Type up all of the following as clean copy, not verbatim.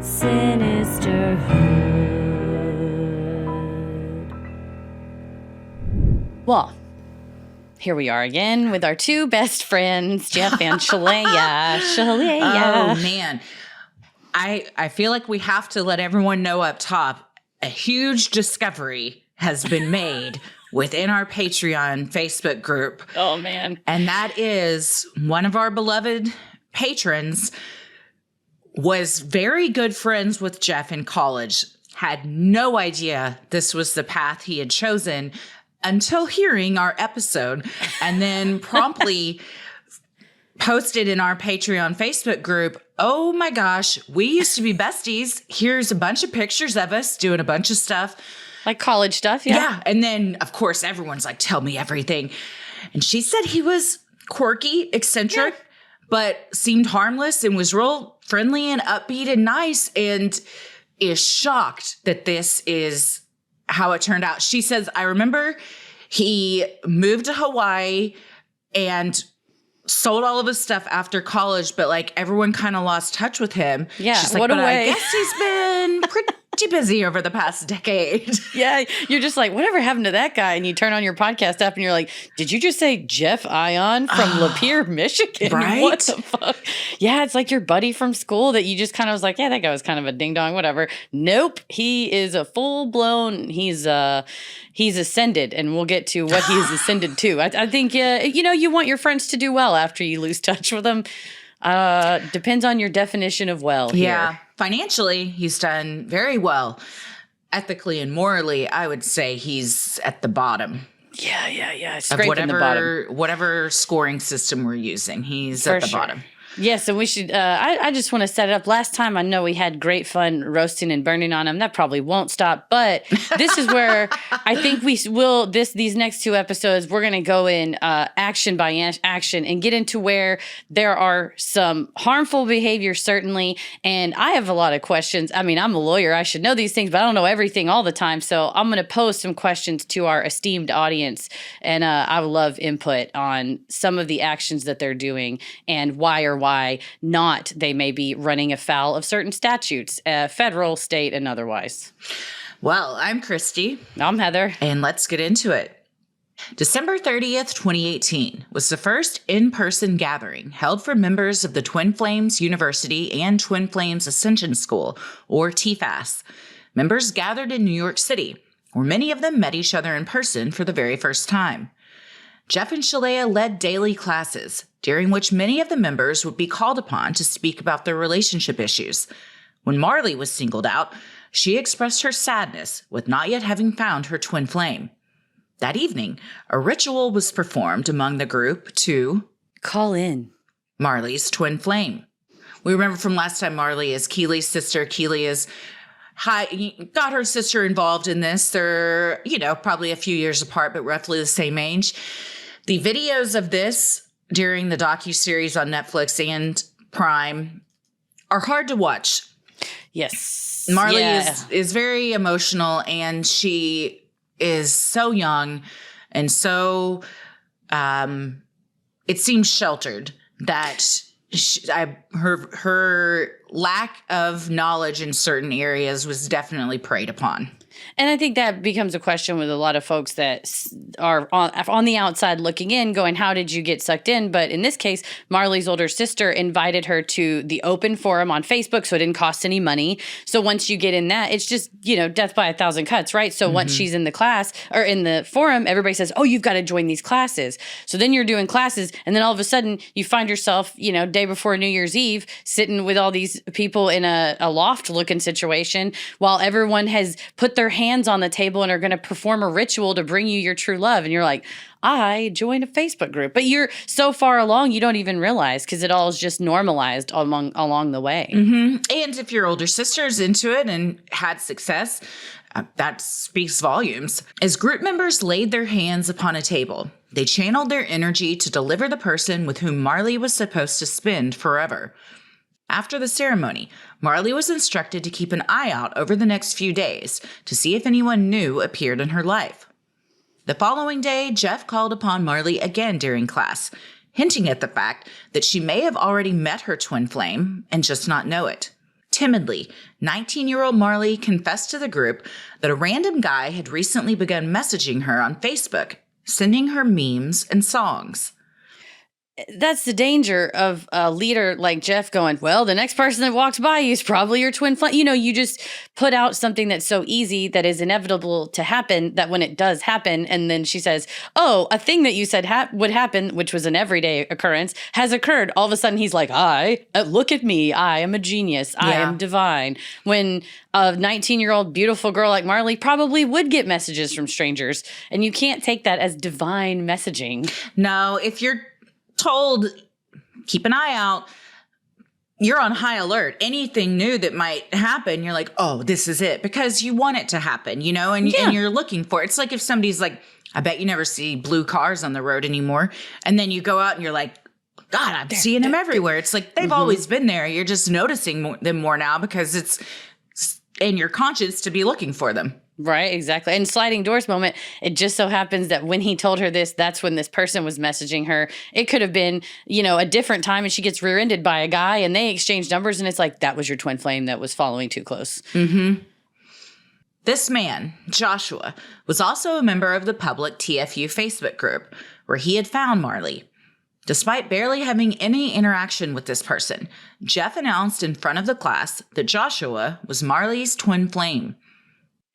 Sinisterhood. Well, here we are again with our two best friends, Jeff and Shalaya. Oh, man. I feel like we have to let everyone know up top, a huge discovery has been made within our Patreon Facebook group. Oh, man. And that is one of our beloved patrons was very good friends with Jeff in college, had no idea this was the path he had chosen until hearing our episode, and then promptly posted in our Patreon Facebook group, oh my gosh, we used to be besties. Here's a bunch of pictures of us doing a bunch of stuff. Like college stuff, yeah. Yeah. And then, of course, everyone's like, tell me everything. And she said he was quirky, eccentric, but seemed harmless and was real friendly and upbeat and nice, and is shocked that this is how it turned out. She says, I remember he moved to Hawaii and sold all of his stuff after college, but like everyone kind of lost touch with him. Yeah, she's like, what a but way. I guess he's been pretty busy over the past decade. Yeah, you're just like, whatever happened to that guy? And you turn on your podcast app and you're like, did you just say Jeff Ion from Lapeer, Michigan? Right? What the fuck? Yeah, it's like your buddy from school that you just kind of was like, yeah, that guy was kind of a ding dong, whatever. Nope, he is a full blown. He's ascended, and we'll get to what he's ascended to. I think you want your friends to do well after you lose touch with them. Depends on your definition of well. Yeah. Here. Financially, he's done very well. Ethically and morally, I would say he's at the bottom. Yeah. Of Scraping the bottom. whatever scoring system we're using, he's at the bottom. Yes, and we should, I just want to set it up. Last time, I know we had great fun roasting and burning on him. That probably won't stop. But this is where I think we will, these next two episodes, we're going to go in action by action and get into where there are some harmful behavior, certainly. And I have a lot of questions. I mean, I'm a lawyer. I should know these things, but I don't know everything all the time. So I'm going to pose some questions to our esteemed audience. And I would love input on some of the actions that they're doing and why not they may be running afoul of certain statutes, federal, state, and otherwise. Well, I'm Christy. I'm Heather. And let's get into it. December 30th, 2018 was the first in-person gathering held for members of the Twin Flames University and Twin Flames Ascension School, or TFAS. Members gathered in New York City, where many of them met each other in person for the very first time. Jeff and Shalaya led daily classes, during which many of the members would be called upon to speak about their relationship issues. When Marley was singled out, she expressed her sadness with not yet having found her twin flame. That evening, a ritual was performed among the group to call in Marley's twin flame. We remember from last time Marley is Keely's sister. Keely is got her sister involved in this. They're, probably a few years apart, but roughly the same age. The videos of this during the docuseries on Netflix and Prime are hard to watch. Yes. Marley is very emotional, and she is so young and so, it seems sheltered that her lack of knowledge in certain areas was definitely preyed upon. And I think that becomes a question with a lot of folks that are on the outside looking in going, how did you get sucked in? But in this case, Marley's older sister invited her to the open forum on Facebook, so it didn't cost any money. So once you get in that, it's just, death by 1,000 cuts, right? So once she's in the class or in the forum, everybody says, oh, you've got to join these classes. So then you're doing classes, and then all of a sudden you find yourself, day before New Year's Eve, sitting with all these people in a loft-looking situation while everyone has put their hands on the table and are going to perform a ritual to bring you your true love. And you're like, I joined a Facebook group. But you're so far along, you don't even realize, because it all is just normalized along the way. Mm-hmm. And if your older sister's into it and had success, that speaks volumes. As group members laid their hands upon a table, they channeled their energy to deliver the person with whom Marley was supposed to spend forever. After the ceremony, Marley was instructed to keep an eye out over the next few days to see if anyone new appeared in her life. The following day, Jeff called upon Marley again during class, hinting at the fact that she may have already met her twin flame and just not know it. Timidly, 19-year-old Marley confessed to the group that a random guy had recently begun messaging her on Facebook, sending her memes and songs. That's the danger of a leader like Jeff going, well, the next person that walks by you is probably your twin flame. You just put out something that's so easy that is inevitable to happen, that when it does happen, and then she says, oh, a thing that you said would happen, which was an everyday occurrence, has occurred. All of a sudden he's like, look at me. I am a genius. I am divine. When a 19-year-old beautiful girl like Marley probably would get messages from strangers, and you can't take that as divine messaging. No, if you're told, keep an eye out, you're on high alert. Anything new that might happen, you're like, oh, this is it, because you want it to happen, and you're looking for it. It's like if somebody's like, I bet you never see blue cars on the road anymore. And then you go out and you're like, God, I'm seeing them everywhere. It's like they've always been there. You're just noticing them more now because it's in your conscience to be looking for them. Right, exactly. And sliding doors moment, it just so happens that when he told her this, that's when this person was messaging her. It could have been, a different time, and she gets rear-ended by a guy and they exchange numbers, and it's like, that was your twin flame that was following too close. Mm-hmm. This man, Joshua, was also a member of the public TFU Facebook group where he had found Marley. Despite barely having any interaction with this person, Jeff announced in front of the class that Joshua was Marley's twin flame.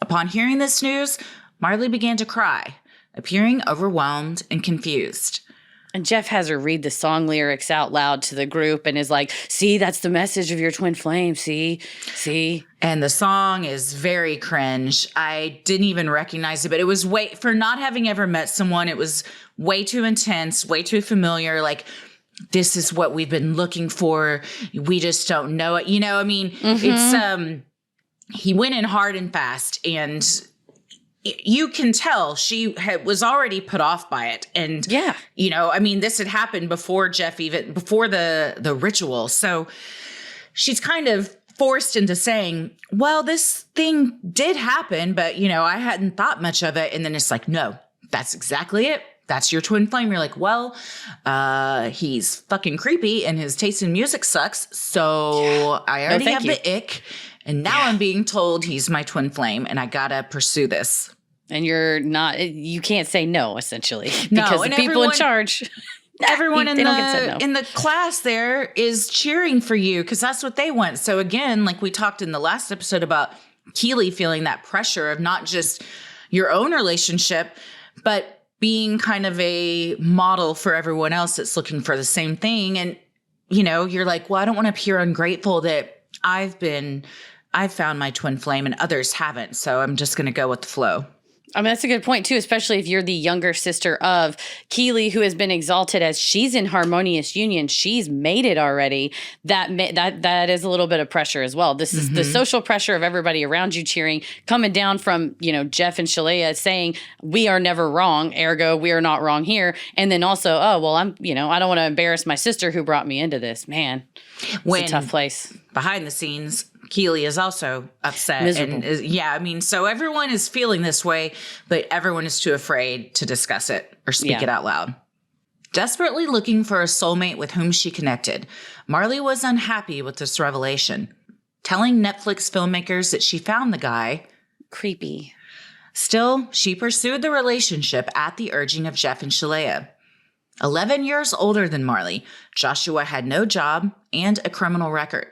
Upon hearing this news, Marley began to cry, appearing overwhelmed and confused. And Jeff has her read the song lyrics out loud to the group and is like, see, that's the message of your twin flame. See. And the song is very cringe. I didn't even recognize it, but it was for not having ever met someone, it was way too intense, way too familiar. Like, this is what we've been looking for. We just don't know it. It's, he went in hard and fast, and you can tell she was already put off by it. And, this had happened before before the ritual. So she's kind of forced into saying, well, this thing did happen, but, I hadn't thought much of it. And then it's like, no, that's exactly it. That's your twin flame. You're like, well, he's fucking creepy and his taste in music sucks. So I already have the ick. And now I'm being told he's my twin flame, and I gotta pursue this. And you can't say no, essentially. Because the people in charge, everyone in the class there is cheering for you because that's what they want. So again, like we talked in the last episode about Keely feeling that pressure of not just your own relationship, but being kind of a model for everyone else that's looking for the same thing. And, you're like, well, I don't want to appear ungrateful that I've found my twin flame and others haven't. So I'm just going to go with the flow. I mean, that's a good point, too, especially if you're the younger sister of Keely, who has been exalted as she's in harmonious union. She's made it already. That is a little bit of pressure as well. This is the social pressure of everybody around you cheering, coming down from, Jeff and Shalea saying, we are never wrong, ergo, we are not wrong here. And then also, I don't want to embarrass my sister who brought me into this. Man, it's a tough place. Behind the scenes, Keely is also upset. Miserable. So everyone is feeling this way, but everyone is too afraid to discuss it or speak it out loud. Desperately looking for a soulmate with whom she connected, Marley was unhappy with this revelation, telling Netflix filmmakers that she found the guy creepy. Still, she pursued the relationship at the urging of Jeff and Shalea. 11 years older than Marley, Joshua had no job and a criminal record.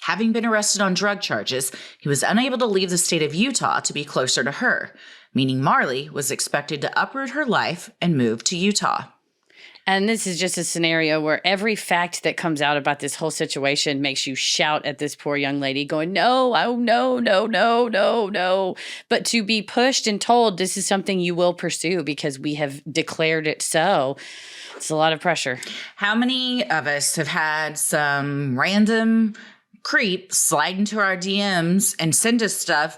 Having been arrested on drug charges, he was unable to leave the state of Utah to be closer to her, meaning Marley was expected to uproot her life and move to Utah. And this is just a scenario where every fact that comes out about this whole situation makes you shout at this poor young lady going, no, oh, no, no, no, no, no. But to be pushed and told this is something you will pursue because we have declared it so, it's a lot of pressure. How many of us have had some random creep slide into our DMs and send us stuff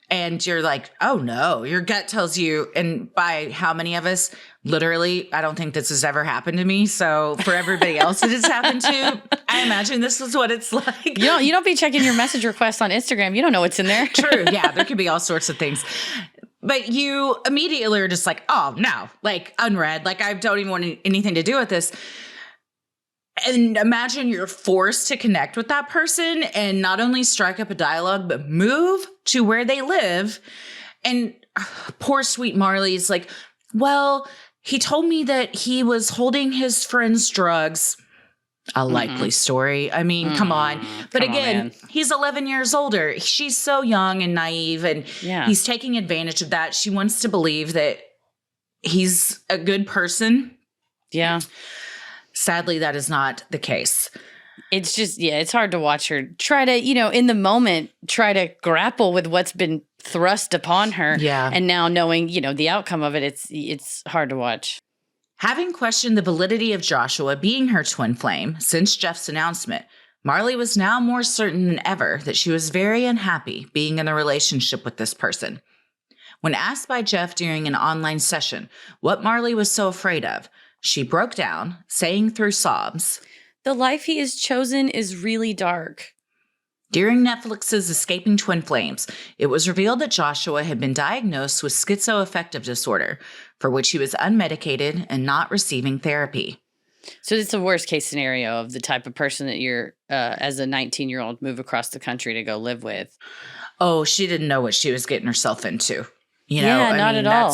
and you're like, oh no, your gut tells you, and by how many of us, literally, I don't think this has ever happened to me. So for everybody else that it's happened to, I imagine this is what it's like. You don't be checking your message requests on Instagram. You don't know what's in there. True. Yeah. There could be all sorts of things. But you immediately are just like, oh no, like unread. Like I don't even want anything to do with this. And imagine you're forced to connect with that person and not only strike up a dialogue, but move to where they live. And poor sweet Marley's like, well, he told me that he was holding his friend's drugs. A likely story. I mean, come on. But again, he's 11 years older. She's so young and naive, and he's taking advantage of that. She wants to believe that he's a good person. Yeah. Sadly, that is not the case. It's just, it's hard to watch her try to, in the moment, try to grapple with what's been thrust upon her. Yeah. And now knowing, the outcome of it, it's hard to watch. Having questioned the validity of Joshua being her twin flame since Jeff's announcement, Marley was now more certain than ever that she was very unhappy being in a relationship with this person. When asked by Jeff during an online session what Marley was so afraid of, she broke down, saying through sobs, "The life he has chosen is really dark." During Netflix's Escaping Twin Flames, it was revealed that Joshua had been diagnosed with schizoaffective disorder, for which he was unmedicated and not receiving therapy. So it's the worst case scenario of the type of person that you're, as a 19-year-old, move across the country to go live with. Oh, she didn't know what she was getting herself into. Not at all.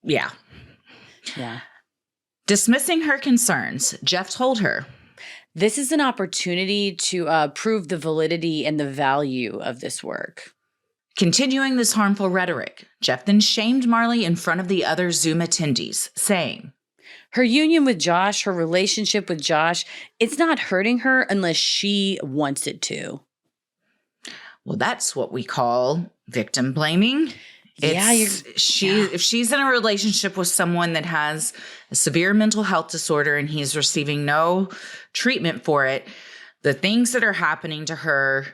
Yeah. Dismissing her concerns, Jeff told her, "This is an opportunity to prove the validity and the value of this work." Continuing this harmful rhetoric, Jeff then shamed Marley in front of the other Zoom attendees, saying, "Her union with Josh, her relationship with Josh, it's not hurting her unless she wants it to." Well, that's what we call victim blaming. If she's in a relationship with someone that has a severe mental health disorder and he's receiving no treatment for it, the things that are happening to her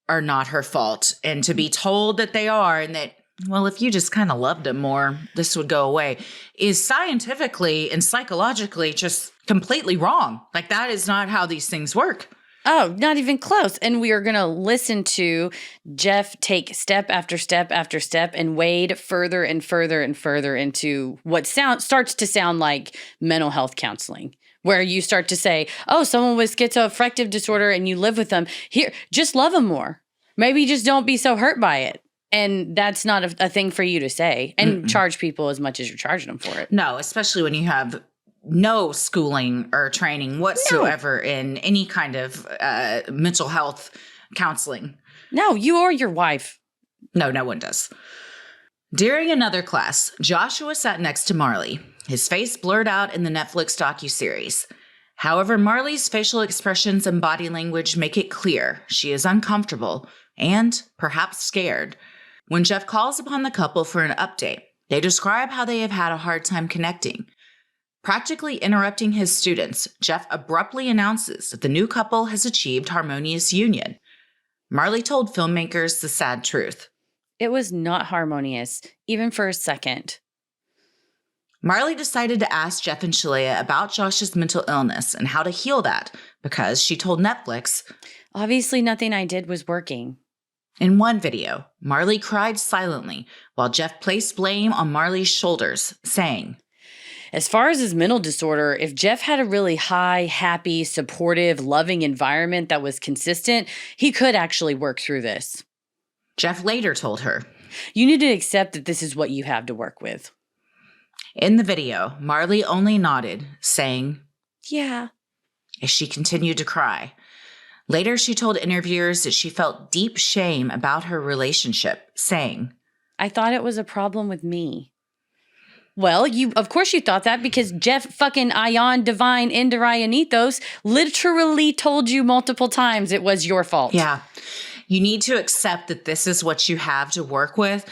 are not her fault. And to be told that they are, and that, well, if you just kind of loved him more, this would go away, is scientifically and psychologically just completely wrong. Like, that is not how these things work. Oh, not even close. And we are going to listen to Jeff take step after step after step and wade further and further and further into what starts to sound like mental health counseling, where you start to say, oh, someone with schizoaffective disorder and you live with them. Here, just love them more. Maybe just don't be so hurt by it. And that's not a thing for you to say and charge people as much as you're charging them for it. No, especially when you have no schooling or training whatsoever in any kind of mental health counseling. No, you or your wife. No one does. During another class, Joshua sat next to Marley, his face blurred out in the Netflix docuseries. However, Marley's facial expressions and body language make it clear she is uncomfortable and perhaps scared. When Jeff calls upon the couple for an update, they describe how they have had a hard time connecting. Practically interrupting his students, Jeff abruptly announces that the new couple has achieved harmonious union. Marley told filmmakers the sad truth. It was not harmonious, even for a second. Marley decided to ask Jeff and Shalea about Josh's mental illness and how to heal that because she told Netflix, "Obviously nothing I did was working." In one video, Marley cried silently while Jeff placed blame on Marley's shoulders, saying, "As far as his mental disorder, if Jeff had a really high, happy, supportive, loving environment that was consistent, he could actually work through this." Jeff later told her, "You need to accept that this is what you have to work with." In the video, Marley only nodded, saying, "Yeah," as she continued to cry. Later, she told interviewers that she felt deep shame about her relationship, saying, "I thought it was a problem with me." Well, of course you thought that because Jeff fucking Ion Divine Indirianitos literally told you multiple times it was your fault. Yeah. You need to accept that this is what you have to work with.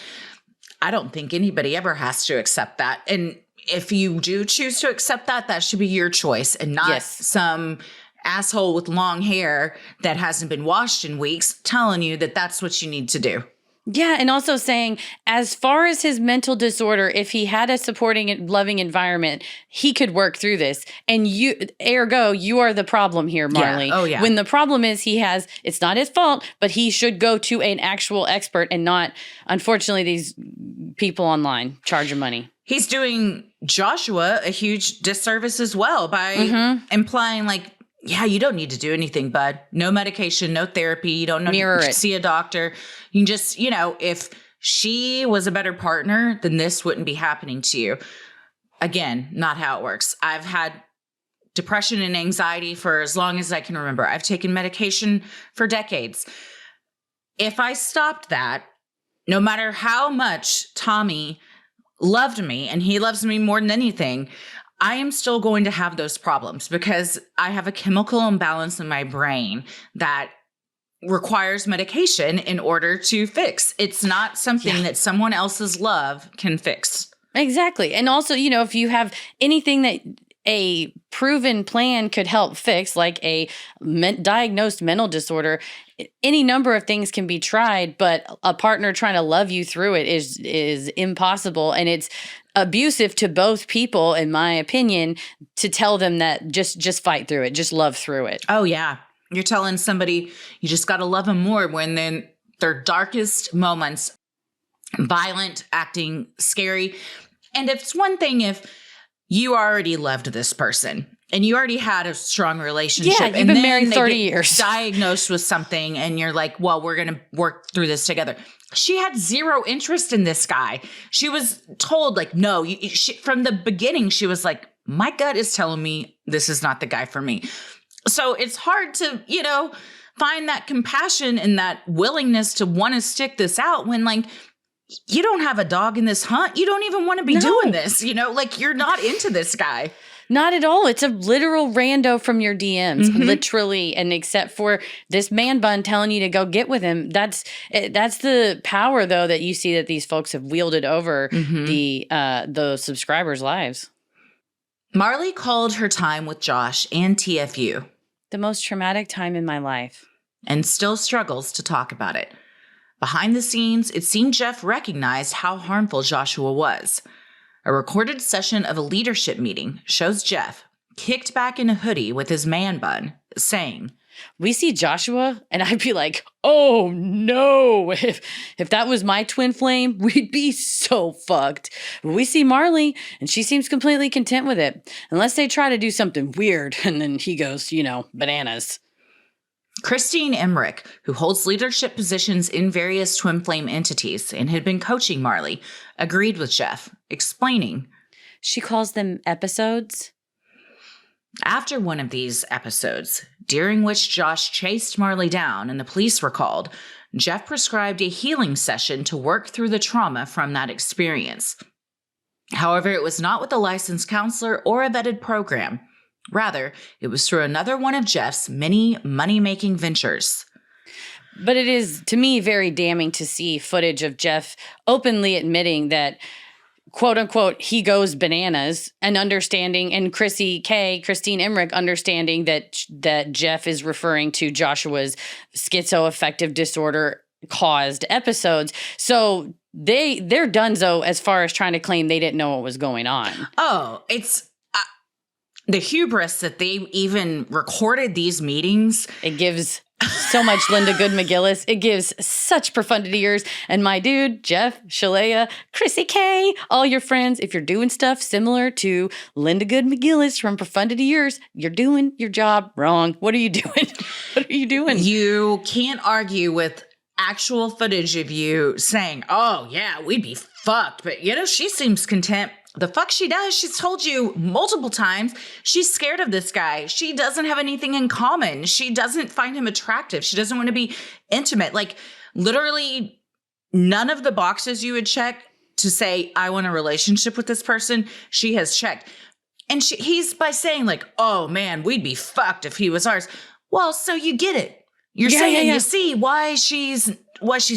I don't think anybody ever has to accept that. And if you do choose to accept that, that should be your choice and not some asshole with long hair that hasn't been washed in weeks telling you that that's what you need to do. Yeah, and also saying, as far as his mental disorder, if he had a supporting and loving environment, he could work through this. And ergo, you are the problem here, Marley. Yeah. Oh, yeah. When the problem is it's not his fault, but he should go to an actual expert and not, unfortunately, these people online, charging money. He's doing Joshua a huge disservice as well by implying like, yeah, you don't need to do anything, bud. No medication, no therapy. You don't need to see a doctor. You can just, if she was a better partner, then this wouldn't be happening to you. Again, not how it works. I've had depression and anxiety for as long as I can remember. I've taken medication for decades. If I stopped that, no matter how much Tommy loved me, and he loves me more than anything, I am still going to have those problems because I have a chemical imbalance in my brain that requires medication in order to fix. It's not something that someone else's love can fix. Exactly. And also, if you have anything that a proven plan could help fix, like a diagnosed mental disorder, any number of things can be tried, but a partner trying to love you through it is impossible. And it's abusive to both people, in my opinion, to tell them that just fight through it, just love through it. Oh, yeah. You're telling somebody you just got to love them more when they're their darkest moments, violent, acting scary. And it's one thing if you already loved this person and you already had a strong relationship. Yeah, you've been married 30 years. Diagnosed with something and you're like, well, we're going to work through this together. She had zero interest in this guy. She was told like, no, from the beginning, she was like, my gut is telling me this is not the guy for me. So it's hard to, find that compassion and that willingness to want to stick this out when like, you don't have a dog in this hunt. You don't even want to be doing this, like you're not into this guy. Not at all. It's a literal rando from your DMs, literally. And except for this man bun telling you to go get with him, that's the power, though, that you see that these folks have wielded over the subscribers' lives. Marley called her time with Josh and TFU the most traumatic time in my life, and still struggles to talk about it. Behind the scenes, it seemed Jeff recognized how harmful Joshua was. A recorded session of a leadership meeting shows Jeff kicked back in a hoodie with his man bun, saying, we see Joshua, and I'd be like, oh no, if that was my twin flame, we'd be so fucked. But we see Marley, and she seems completely content with it, unless they try to do something weird, and then he goes, bananas. Christine Emmerich, who holds leadership positions in various twin flame entities and had been coaching Marley, agreed with Jeff, explaining, she calls them episodes. After one of these episodes, during which Josh chased Marley down and the police were called, Jeff prescribed a healing session to work through the trauma from that experience. However, it was not with a licensed counselor or a vetted program. Rather, it was through another one of Jeff's many money-making ventures. But it is, to me, very damning to see footage of Jeff openly admitting that, quote unquote, he goes bananas, and understanding, and Christine Emmerich understanding that Jeff is referring to Joshua's schizoaffective disorder caused episodes. So they're donezo as far as trying to claim they didn't know what was going on. Oh, it's the hubris that they even recorded these meetings. It gives so much Linda Good McGillis. It gives such profundity ears. And my dude, Jeff, Shalea, Chrissy K, all your friends, if you're doing stuff similar to Linda Good McGillis from Profundity Ears, you're doing your job wrong. What are you doing? What are you doing? You can't argue with actual footage of you saying, oh, yeah, we'd be fucked. But, she seems content. The fuck she does. She's told you multiple times she's scared of this guy. She doesn't have anything in common. She doesn't find him attractive. She doesn't want to be intimate. Like literally none of the boxes you would check to say, I want a relationship with this person, she has checked. And he's by saying like, oh man, we'd be fucked if he was ours. Well, so you get it. You're saying you see why she's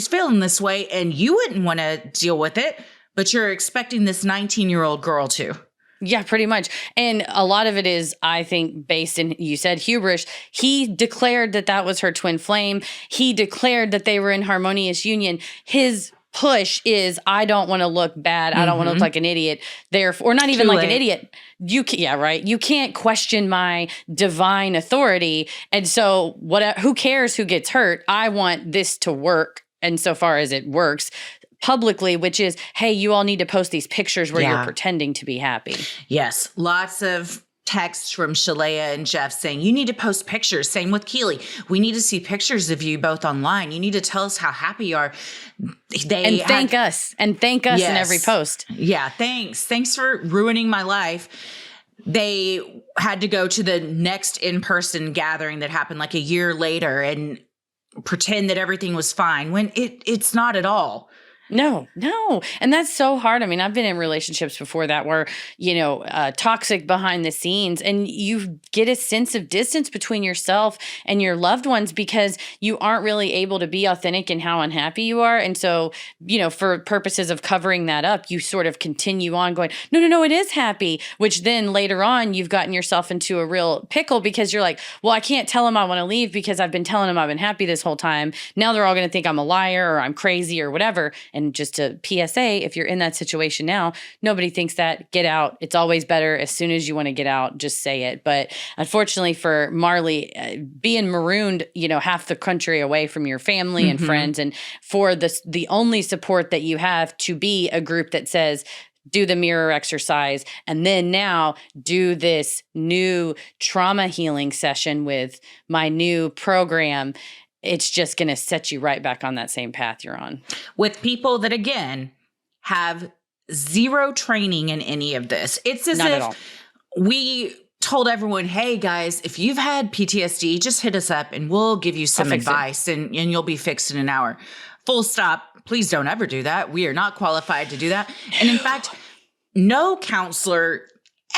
feeling this way and you wouldn't want to deal with it. But you're expecting this 19-year-old girl to. Yeah, pretty much. And a lot of it is, I think, based in, you said hubris. He declared that was her twin flame. He declared that they were in harmonious union. His push is, I don't want to look bad. I don't want to look like an idiot. Therefore, or not even like an idiot. You can't question my divine authority. And so who cares who gets hurt? I want this to work. And so far as it works, publicly, which is, hey, you all need to post these pictures where Yeah. you're pretending to be happy. Yes. Lots of texts from Shalea and Jeff saying, you need to post pictures. Same with Keely. We need to see pictures of you both online. You need to tell us how happy you are. And thank us in every post. Yeah. Thanks for ruining my life. They had to go to the next in-person gathering that happened like a year later and pretend that everything was fine when it's not at all. No. And that's so hard. I mean, I've been in relationships before that were, toxic behind the scenes, and you get a sense of distance between yourself and your loved ones because you aren't really able to be authentic in how unhappy you are. And so, for purposes of covering that up, you sort of continue on going, no, it is happy, which then later on you've gotten yourself into a real pickle because you're like, well, I can't tell them I want to leave because I've been telling them I've been happy this whole time. Now they're all going to think I'm a liar or I'm crazy or whatever. And just a PSA, if you're in that situation now, nobody thinks that. Get out. It's always better as soon as you want to get out, just say it. But unfortunately for Marley, being marooned, half the country away from your family and friends, and for the only support that you have to be a group that says, do the mirror exercise, and then now do this new trauma healing session with my new program, it's just going to set you right back on that same path you're on. With people that, again, have zero training in any of this. It's as if we told everyone, hey, guys, if you've had PTSD, just hit us up and we'll give you some advice and you'll be fixed in an hour. Full stop. Please don't ever do that. We are not qualified to do that. And in fact, no counselor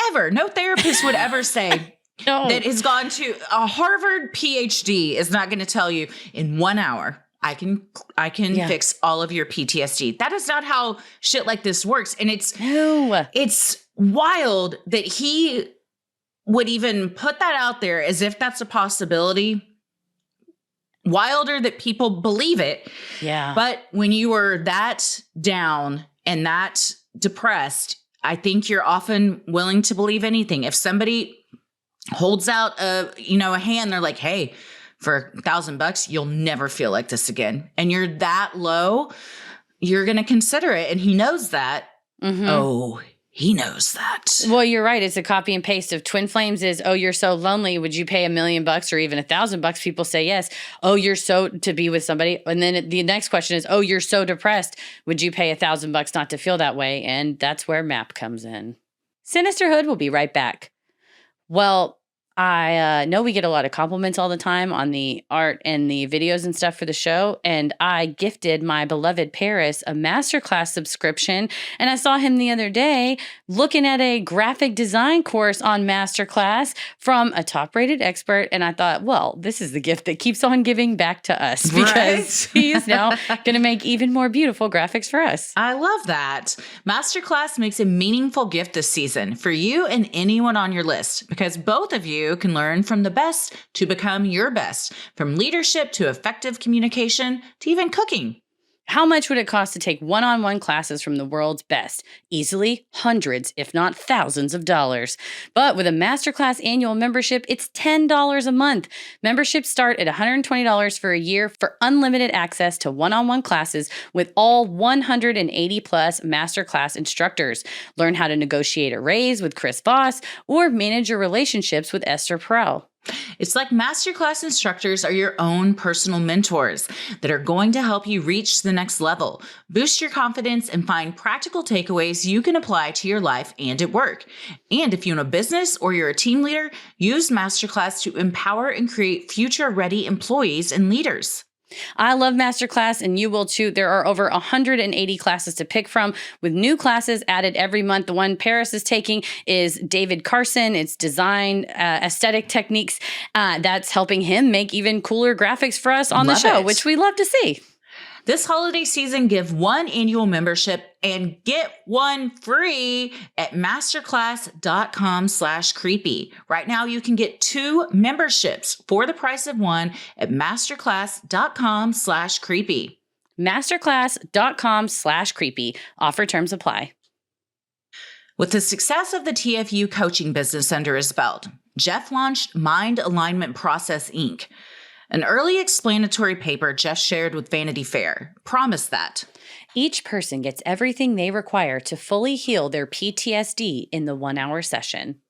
ever, no therapist would ever say, that has gone to a Harvard PhD is not going to tell you in 1 hour, I can fix all of your PTSD. That is not how shit like this works. And it's wild that he would even put that out there as if that's a possibility. Wilder that people believe it. Yeah. But when you are that down and that depressed, I think you're often willing to believe anything. If somebody holds out a hand, they're like, hey, for $1,000, you'll never feel like this again. And you're that low, you're going to consider it. And he knows that. Mm-hmm. Oh, he knows that. Well, you're right. It's a copy and paste of Twin Flames is, oh, you're so lonely. Would you pay $1 million or even $1,000? People say yes. Oh, you're so to be with somebody. And then the next question is, oh, you're so depressed. Would you pay $1,000 not to feel that way? And that's where MAP comes in. Sinisterhood will be right back. Well, I know we get a lot of compliments all the time on the art and the videos and stuff for the show, and I gifted my beloved Paris a masterclass subscription, and I saw him the other day looking at a graphic design course on masterclass from a top-rated expert, and I thought, well, this is the gift that keeps on giving back to us because he's now going to make even more beautiful graphics for us. I love that. Masterclass makes a meaningful gift this season for you and anyone on your list because both of you can learn from the best to become your best, from leadership to effective communication to even cooking. How much would it cost to take one-on-one classes from the world's best? Easily hundreds, if not thousands of dollars. But with a Masterclass annual membership, it's $10 a month. Memberships start at $120 for a year for unlimited access to one-on-one classes with all 180 plus Masterclass instructors. Learn how to negotiate a raise with Chris Voss or manage your relationships with Esther Perel. It's like Masterclass instructors are your own personal mentors that are going to help you reach the next level, boost your confidence, and find practical takeaways you can apply to your life and at work. And if you own a business or you're a team leader, use Masterclass to empower and create future-ready employees and leaders. I love Masterclass, and you will too. There are over 180 classes to pick from, with new classes added every month. The one Paris is taking is David Carson. It's design, aesthetic techniques. That's helping him make even cooler graphics for us on the show, which we love to see. This holiday season, give one annual membership and get one free at masterclass.com/creepy. Right now, you can get 2 memberships for the price of one at masterclass.com/creepy. Masterclass.com/creepy. Offer terms apply. With the success of the TFU coaching business under his belt, Jeff launched Mind Alignment Process, Inc., An early explanatory paper Jeff shared with Vanity Fair promised that each person gets everything they require to fully heal their PTSD in the 1-hour session.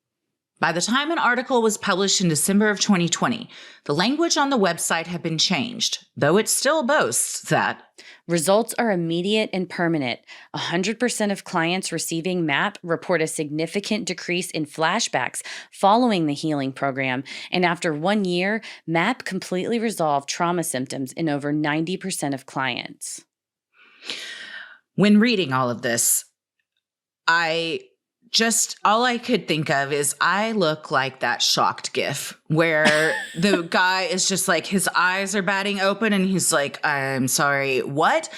By the time an article was published in December of 2020, the language on the website had been changed, though it still boasts that results are immediate and permanent. 100% of clients receiving MAP report a significant decrease in flashbacks following the healing program, and after 1 year, MAP completely resolved trauma symptoms in over 90% of clients. When reading all of this, all I could think of is I look like that shocked gif where the guy is just like, his eyes are batting open and he's like, I'm sorry, what?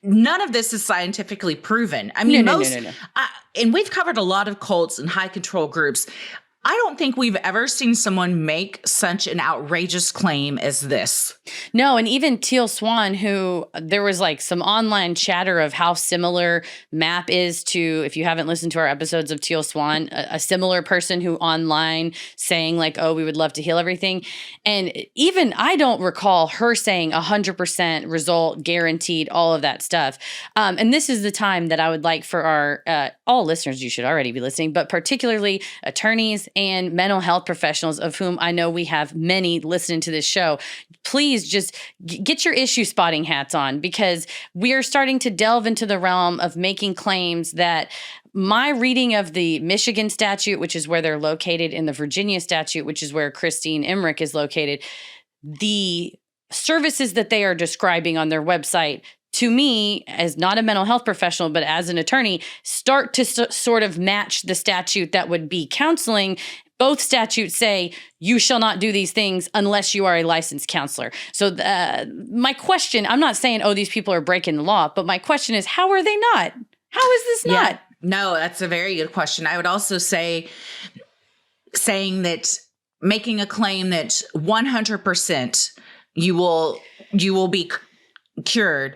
None of this is scientifically proven. I mean, No. And we've covered a lot of cults and high control groups. I don't think we've ever seen someone make such an outrageous claim as this. No, and even Teal Swan, who there was like some online chatter of how similar MAP is to, if you haven't listened to our episodes of Teal Swan, a similar person who online saying like, oh, we would love to heal everything. And even I don't recall her saying 100% result guaranteed, all of that stuff. And this is the time that I would like for our, all listeners, you should already be listening, but particularly attorneys and mental health professionals, of whom I know we have many listening to this show, please just get your issue spotting hats on, because we are starting to delve into the realm of making claims that my reading of the Michigan statute, which is where they're located, in the Virginia statute, which is where Christine Emmerich is located, the services that they are describing on their website, to me, as not a mental health professional, but as an attorney, start to sort of match the statute that would be counseling. Both statutes say you shall not do these things unless you are a licensed counselor. So my question, I'm not saying, oh, these people are breaking the law, but my question is, how are they not? How is this not? No, that's a very good question. I would also say saying that, making a claim that 100% you will be cured.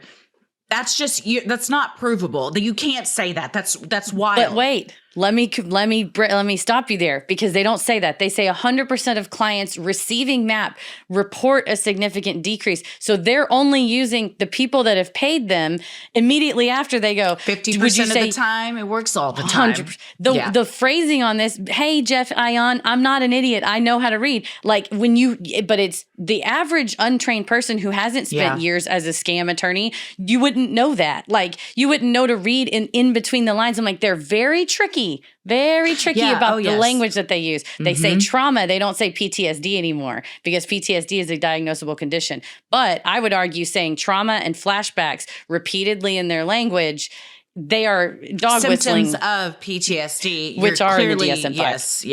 That's just that's not provable. That you can't say that. That's wild. But wait, let me stop you there, because they don't say that. They say 100% of clients receiving MAP report a significant decrease. So they're only using the people that have paid them immediately after. They go 50% of the time. It works all the time. 100%. The phrasing on this, hey, Jeff Ion, I'm not an idiot. I know how to read. Like but it's the average untrained person who hasn't spent years as a scam attorney. You wouldn't know that. Like, you wouldn't know to read in between the lines. I'm like, they're very tricky about the language that they use. They say trauma. They don't say PTSD anymore, because PTSD is a diagnosable condition. But I would argue saying trauma and flashbacks repeatedly in their language, they are dog symptoms whistling of PTSD, which are clearly, in the DSM-5. Yes,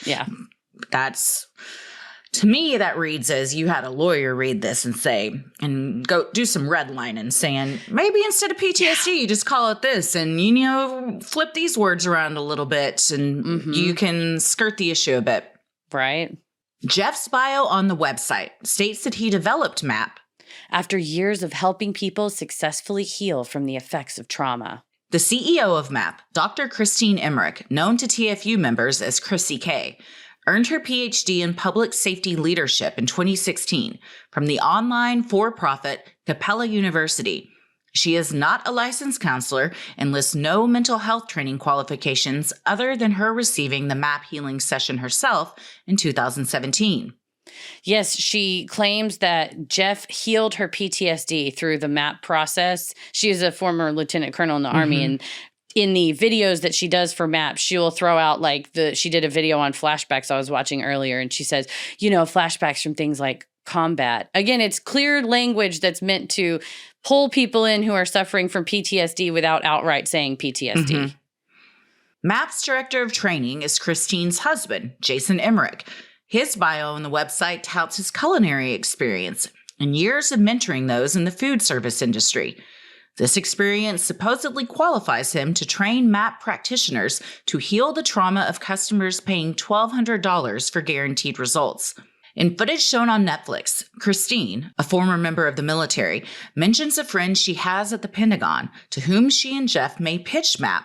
Yeah. That's, to me, that reads as you had a lawyer read this and say, and go do some redlining, saying maybe instead of PTSD, you just call it this, and flip these words around a little bit, and you can skirt the issue a bit. Right. Jeff's bio on the website states that he developed MAP after years of helping people successfully heal from the effects of trauma. The CEO of MAP, Dr. Christine Emmerich, known to TFU members as Chrissy K, earned her PhD in public safety leadership in 2016 from the online for-profit Capella University. She is not a licensed counselor and lists no mental health training qualifications other than her receiving the MAP healing session herself in 2017. Yes, she claims that Jeff healed her PTSD through the MAP process. She is a former lieutenant colonel in the Army, and in the videos that she does for MAP, she will throw out she did a video on flashbacks I was watching earlier, and she says, flashbacks from things like combat. Again, it's clear language that's meant to pull people in who are suffering from PTSD without outright saying PTSD. MAP's director of training is Christine's husband, Jason Emmerich. His bio on the website touts his culinary experience and years of mentoring those in the food service industry. This experience supposedly qualifies him to train MAP practitioners to heal the trauma of customers paying $1,200 for guaranteed results. In footage shown on Netflix, Christine, a former member of the military, mentions a friend she has at the Pentagon to whom she and Jeff may pitch MAP.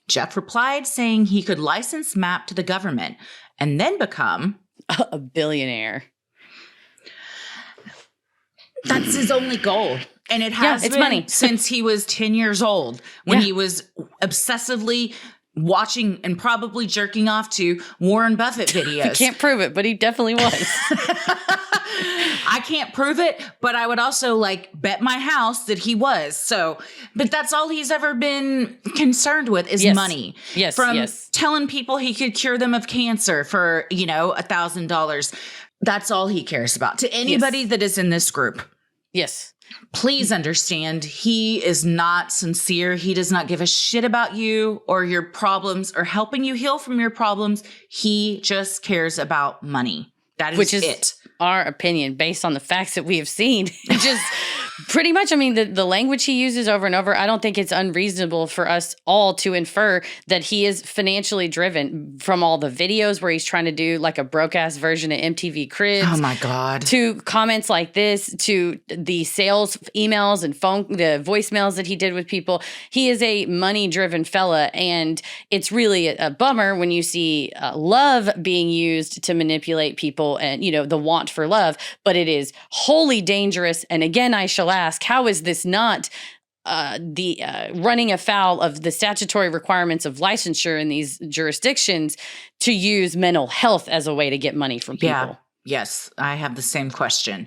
Jeff replied saying he could license MAP to the government and then become A billionaire. That's his only goal. And it has it's been money. since he was 10 years old, when he was obsessively watching and probably jerking off to Warren Buffett videos. Can't prove it, but he definitely was. I can't prove it, but I would also like bet my house that he was. So, but that's all he's ever been concerned with is money. Yes. From telling people he could cure them of cancer for, $1,000. That's all he cares about. To anybody that is in this group. Yes. Please understand, he is not sincere. He does not give a shit about you or your problems or helping you heal from your problems. He just cares about money. That is Which is it. Our opinion based on the facts that we have seen. Just pretty much, I mean, the language he uses over and over, I don't think it's unreasonable for us all to infer that he is financially driven from all the videos where he's trying to do like a broke-ass version of MTV Cribs. Oh, my God. To comments like this, to the sales emails and the voicemails that he did with people. He is a money-driven fella, and it's really a bummer when you see love being used to manipulate people and, the want for love, but it is wholly dangerous. And again, I shall ask, how is this not running afoul of the statutory requirements of licensure in these jurisdictions to use mental health as a way to get money from people? Yeah. Yes, I have the same question.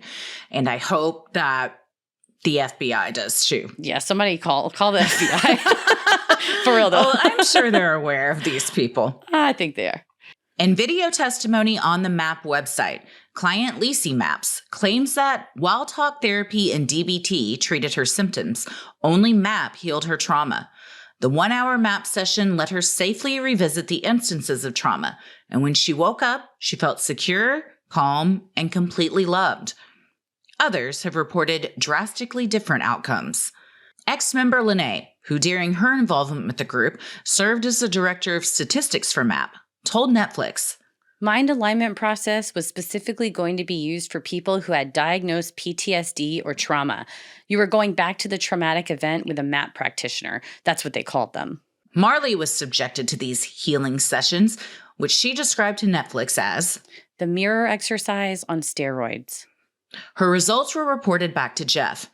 And I hope that the FBI does too. Yeah, somebody call the FBI. For real, though. Well, I'm sure they're aware of these people. I think they are. In video testimony on the MAP website, client Lacey Maps claims that while talk therapy and DBT treated her symptoms, only MAP healed her trauma. The 1-hour MAP session let her safely revisit the instances of trauma, and when she woke up, she felt secure, calm, and completely loved. Others have reported drastically different outcomes. Ex-member Lene, who during her involvement with the group served as the director of statistics for MAP, told Netflix, Mind alignment process was specifically going to be used for people who had diagnosed PTSD or trauma. You were going back to the traumatic event with a MAP practitioner. That's what they called them. Marley was subjected to these healing sessions, which she described to Netflix as the mirror exercise on steroids. Her results were reported back to Jeff.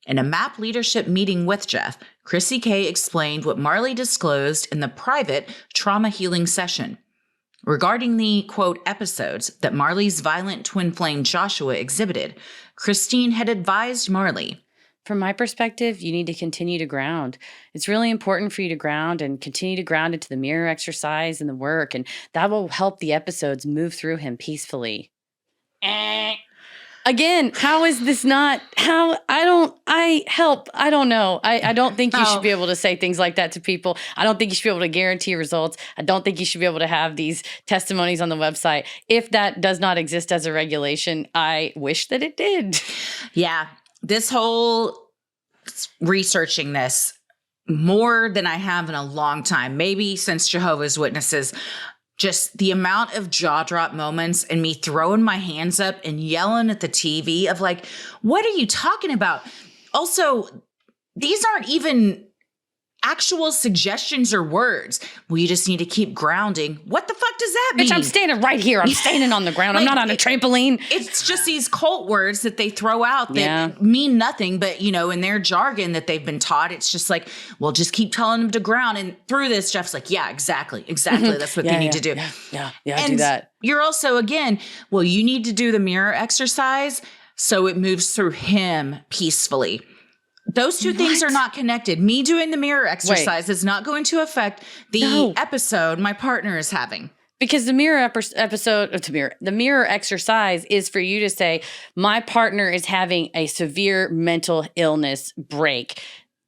In a MAP leadership meeting with Jeff, Chrissy K explained what Marley disclosed in the private trauma healing session. Regarding the, quote, episodes that Marley's violent twin flame Joshua exhibited, Christine had advised Marley, from my perspective, you need to continue to ground. It's really important for you to ground and continue to ground into the mirror exercise and the work, and that will help the episodes move through him peacefully. Again, how is this not, I don't know. I don't think you should be able to say things like that to people. I don't think you should be able to guarantee results. I don't think you should be able to have these testimonies on the website. If that does not exist as a regulation, I wish that it did. Yeah, this whole researching this more than I have in a long time, maybe since Jehovah's Witnesses, just the amount of jaw drop moments and me throwing my hands up and yelling at the TV of like, what are you talking about? Also, these aren't even actual suggestions or words. Well, you just need to keep grounding. What the fuck does that mean? Bitch, I'm standing right here. I'm standing on the ground. I'm not on a trampoline. It's just these cult words that they throw out that mean nothing, but in their jargon that they've been taught, it's just like, well, just keep telling them to ground. And through this, Jeff's like, yeah, exactly. That's what they need to do. Yeah, and do that. You're also, again, well, you need to do the mirror exercise so it moves through him peacefully. Those two things are not connected. Me doing the mirror exercise is not going to affect the episode my partner is having. Because the mirror the mirror exercise is for you to say, my partner is having a severe mental illness break.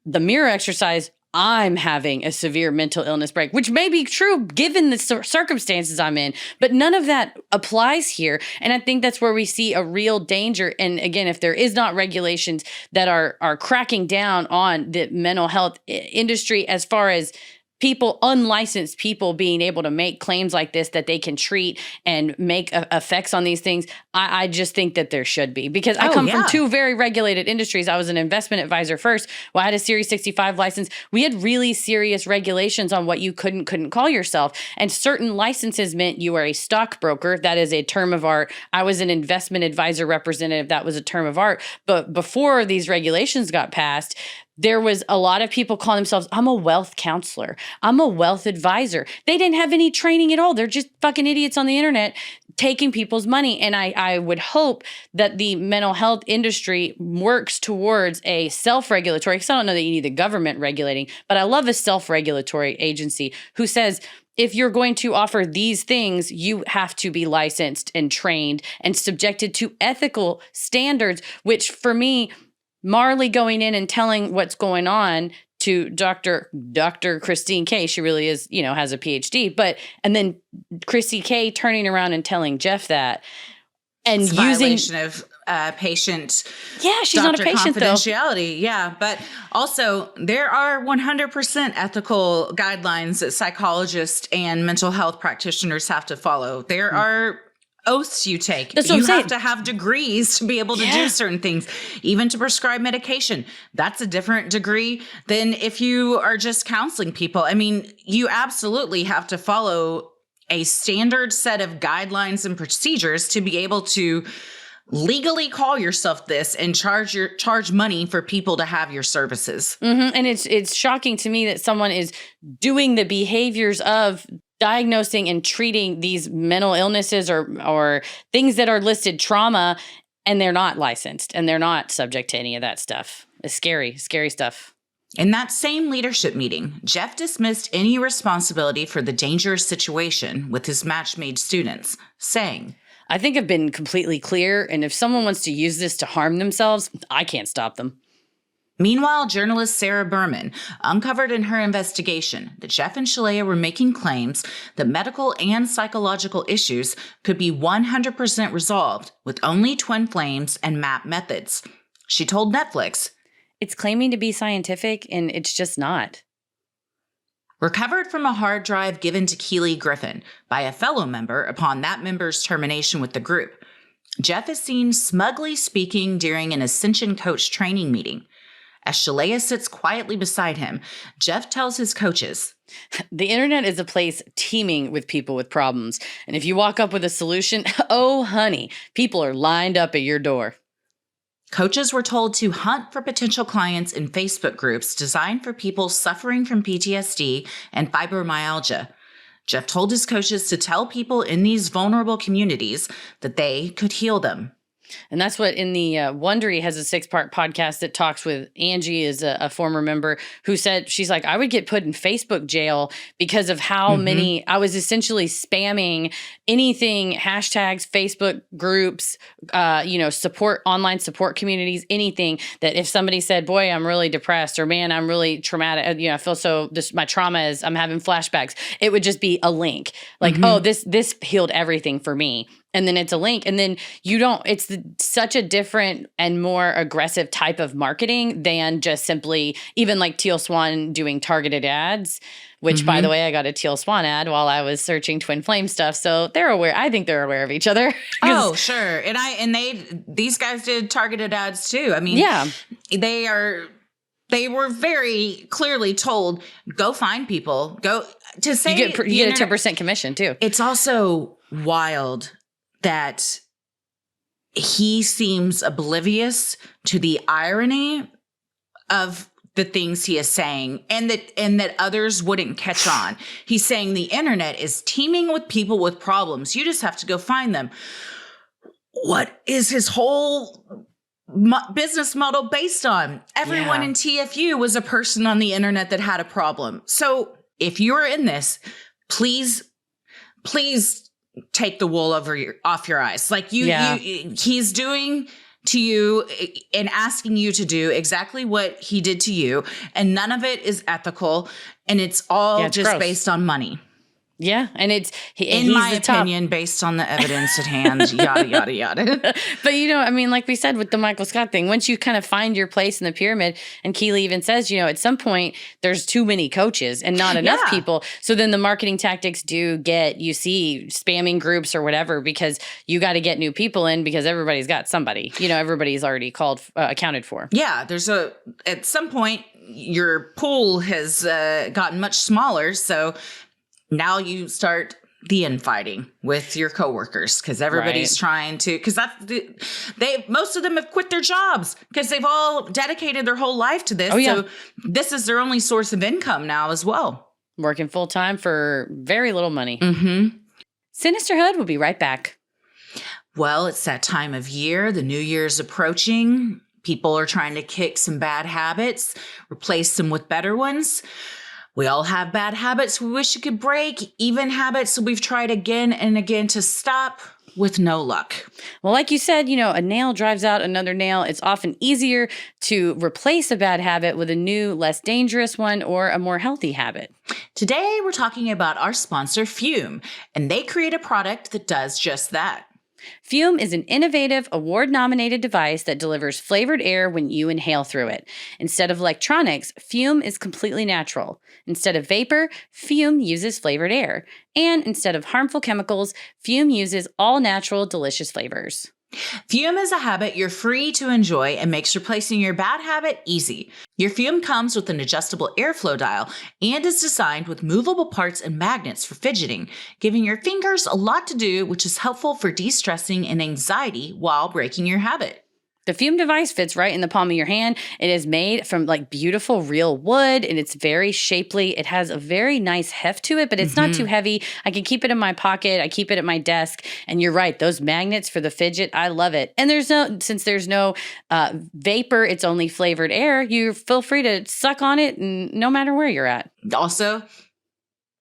The mirror exercise, I'm having a severe mental illness break, which may be true given the circumstances I'm in, but none of that applies here. And I think that's where we see a real danger. And again, if there is not regulations that are cracking down on the mental health industry as far as people, unlicensed people being able to make claims like this that they can treat and make effects on these things, I just think that there should be. Because I come from two very regulated industries. I was an investment advisor first. Well, I had a Series 65 license. We had really serious regulations on what you couldn't call yourself. And certain licenses meant you were a stockbroker. That is a term of art. I was an investment advisor representative. That was a term of art. But before these regulations got passed, there was a lot of people calling themselves, I'm a wealth counselor. I'm a wealth advisor. They didn't have any training at all. They're just fucking idiots on the internet taking people's money. And I would hope that the mental health industry works towards a self-regulatory, because I don't know that you need the government regulating, but I love a self-regulatory agency who says, if you're going to offer these things, you have to be licensed and trained and subjected to ethical standards, which for me, Marley going in and telling what's going on to Dr. Christine K. She really is, has a PhD, and then Chrissy K. turning around and telling Jeff that, and it's violation of patient. Yeah, she's not a patient confidentiality. Though. Yeah, but also there are 100% ethical guidelines that psychologists and mental health practitioners have to follow. There are oaths you take. You have to have degrees to be able to do certain things, even to prescribe medication. That's a different degree than if you are just counseling people. I mean, you absolutely have to follow a standard set of guidelines and procedures to be able to legally call yourself this and charge money for people to have your services. Mm-hmm. And it's shocking to me that someone is doing the behaviors of diagnosing and treating these mental illnesses or things that are listed trauma, and they're not licensed and they're not subject to any of that stuff. It's scary stuff. In that same leadership meeting, Jeff dismissed any responsibility for the dangerous situation with his match-made students, saying, I think I've been completely clear, and if someone wants to use this to harm themselves, I can't stop them. Meanwhile, journalist Sarah Berman uncovered in her investigation that Jeff and Shalea were making claims that medical and psychological issues could be 100% resolved with only twin flames and MAP methods. She told Netflix, it's claiming to be scientific, and it's just not. Recovered from a hard drive given to Keely Griffin by a fellow member upon that member's termination with the group, Jeff is seen smugly speaking during an Ascension coach training meeting. As Shalea sits quietly beside him, Jeff tells his coaches, the internet is a place teeming with people with problems. And if you walk up with a solution, oh, honey, people are lined up at your door. Coaches were told to hunt for potential clients in Facebook groups designed for people suffering from PTSD and fibromyalgia. Jeff told his coaches to tell people in these vulnerable communities that they could heal them. And that's what in the Wondery has a 6-part podcast that talks with Angie, is a former member, who said, she's like, I would get put in Facebook jail because of how many, I was essentially spamming anything, hashtags, Facebook groups, support, online support communities, anything that if somebody said, boy, I'm really depressed, or man, I'm really traumatic, I feel my trauma is, I'm having flashbacks. It would just be a link like, oh, this healed everything for me. And then it's a link. And then it's such a different and more aggressive type of marketing than just simply, even like Teal Swan doing targeted ads, which by the way, I got a Teal Swan ad while I was searching Twin Flame stuff. So they're aware. I think they're aware of each other. Oh, sure. These guys did targeted ads too. I mean, yeah, they were very clearly told, go find people, go to say you get a 10% commission too. It's also wild that he seems oblivious to the irony of the things he is saying, and that others wouldn't catch on. He's saying the internet is teeming with people with problems. You just have to go find them. What is his whole business model based on? Everyone in TFU was a person on the internet that had a problem. So if you're in this, please take the wool off your eyes. Like he's doing to you and asking you to do exactly what he did to you. And none of it is ethical. And it's all just gross. Based on money. Yeah, and In he's my the top. opinion, based on the evidence at hand, yada, yada, yada. But, I mean, like we said with the Michael Scott thing, once you kind of find your place in the pyramid, and Keely even says, at some point there's too many coaches and not enough Yeah. people. So then the marketing tactics you see spamming groups or whatever, because you got to get new people in because everybody's got somebody, everybody's already accounted for. Yeah, at some point, your pool has gotten much smaller. So now you start the infighting with your coworkers because everybody's trying to, because most of them have quit their jobs because they've all dedicated their whole life to this. So this is their only source of income now as well. Working full time for very little money. Mm-hmm. Sinisterhood will be right back. Well, it's that time of year. The new year's approaching. People are trying to kick some bad habits, replace them with better ones. We all have bad habits we wish we could break, even habits we've tried again and again to stop with no luck. Well, like you said, a nail drives out another nail. It's often easier to replace a bad habit with a new, less dangerous one or a more healthy habit. Today, we're talking about our sponsor, Fume, and they create a product that does just that. Fume is an innovative, award-nominated device that delivers flavored air when you inhale through it. Instead of electronics, Fume is completely natural. Instead of vapor, Fume uses flavored air. And instead of harmful chemicals, Fume uses all-natural, delicious flavors. Fume is a habit you're free to enjoy and makes replacing your bad habit easy. Your Fume comes with an adjustable airflow dial and is designed with movable parts and magnets for fidgeting, giving your fingers a lot to do, which is helpful for de-stressing and anxiety while breaking your habit. The Fume device fits right in the palm of your hand. It is made from beautiful real wood, and it's very shapely. It has a very nice heft to it, but it's not too heavy. I can keep it in my pocket. I keep it at my desk. And you're right, those magnets for the fidget, I love it. And since there's no vapor, it's only flavored air. You feel free to suck on it, and no matter where you're at. Also,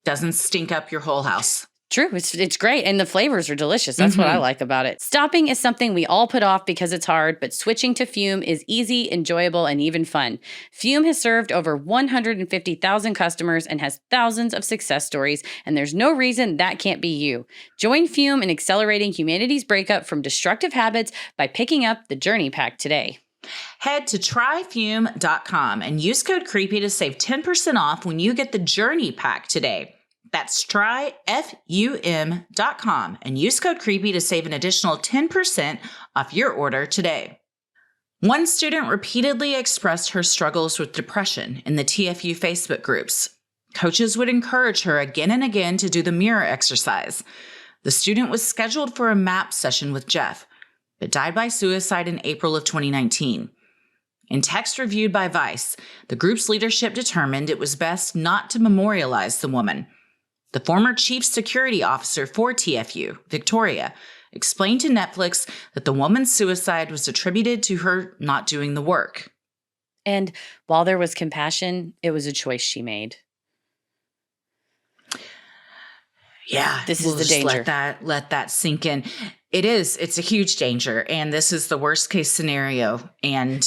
doesn't stink up your whole house. True. It's great. And the flavors are delicious. That's what I like about it. Stopping is something we all put off because it's hard, but switching to Fume is easy, enjoyable, and even fun. Fume has served over 150,000 customers and has thousands of success stories, and there's no reason that can't be you. Join Fume in accelerating humanity's breakup from destructive habits by picking up the Journey Pack today. Head to tryfume.com and use code CREEPY to save 10% off when you get the Journey Pack today. That's tryfum.com and use code CREEPY to save an additional 10% off your order today. One student repeatedly expressed her struggles with depression in the TFU Facebook groups. Coaches would encourage her again and again to do the mirror exercise. The student was scheduled for a MAP session with Jeff, but died by suicide in April of 2019. In text reviewed by Vice, the group's leadership determined it was best not to memorialize the woman. The former chief security officer for TFU, Victoria, explained to Netflix that the woman's suicide was attributed to her not doing the work. And while there was compassion, it was a choice she made. Yeah, this is the danger. Let that sink in. It's a huge danger, and this is the worst case scenario. And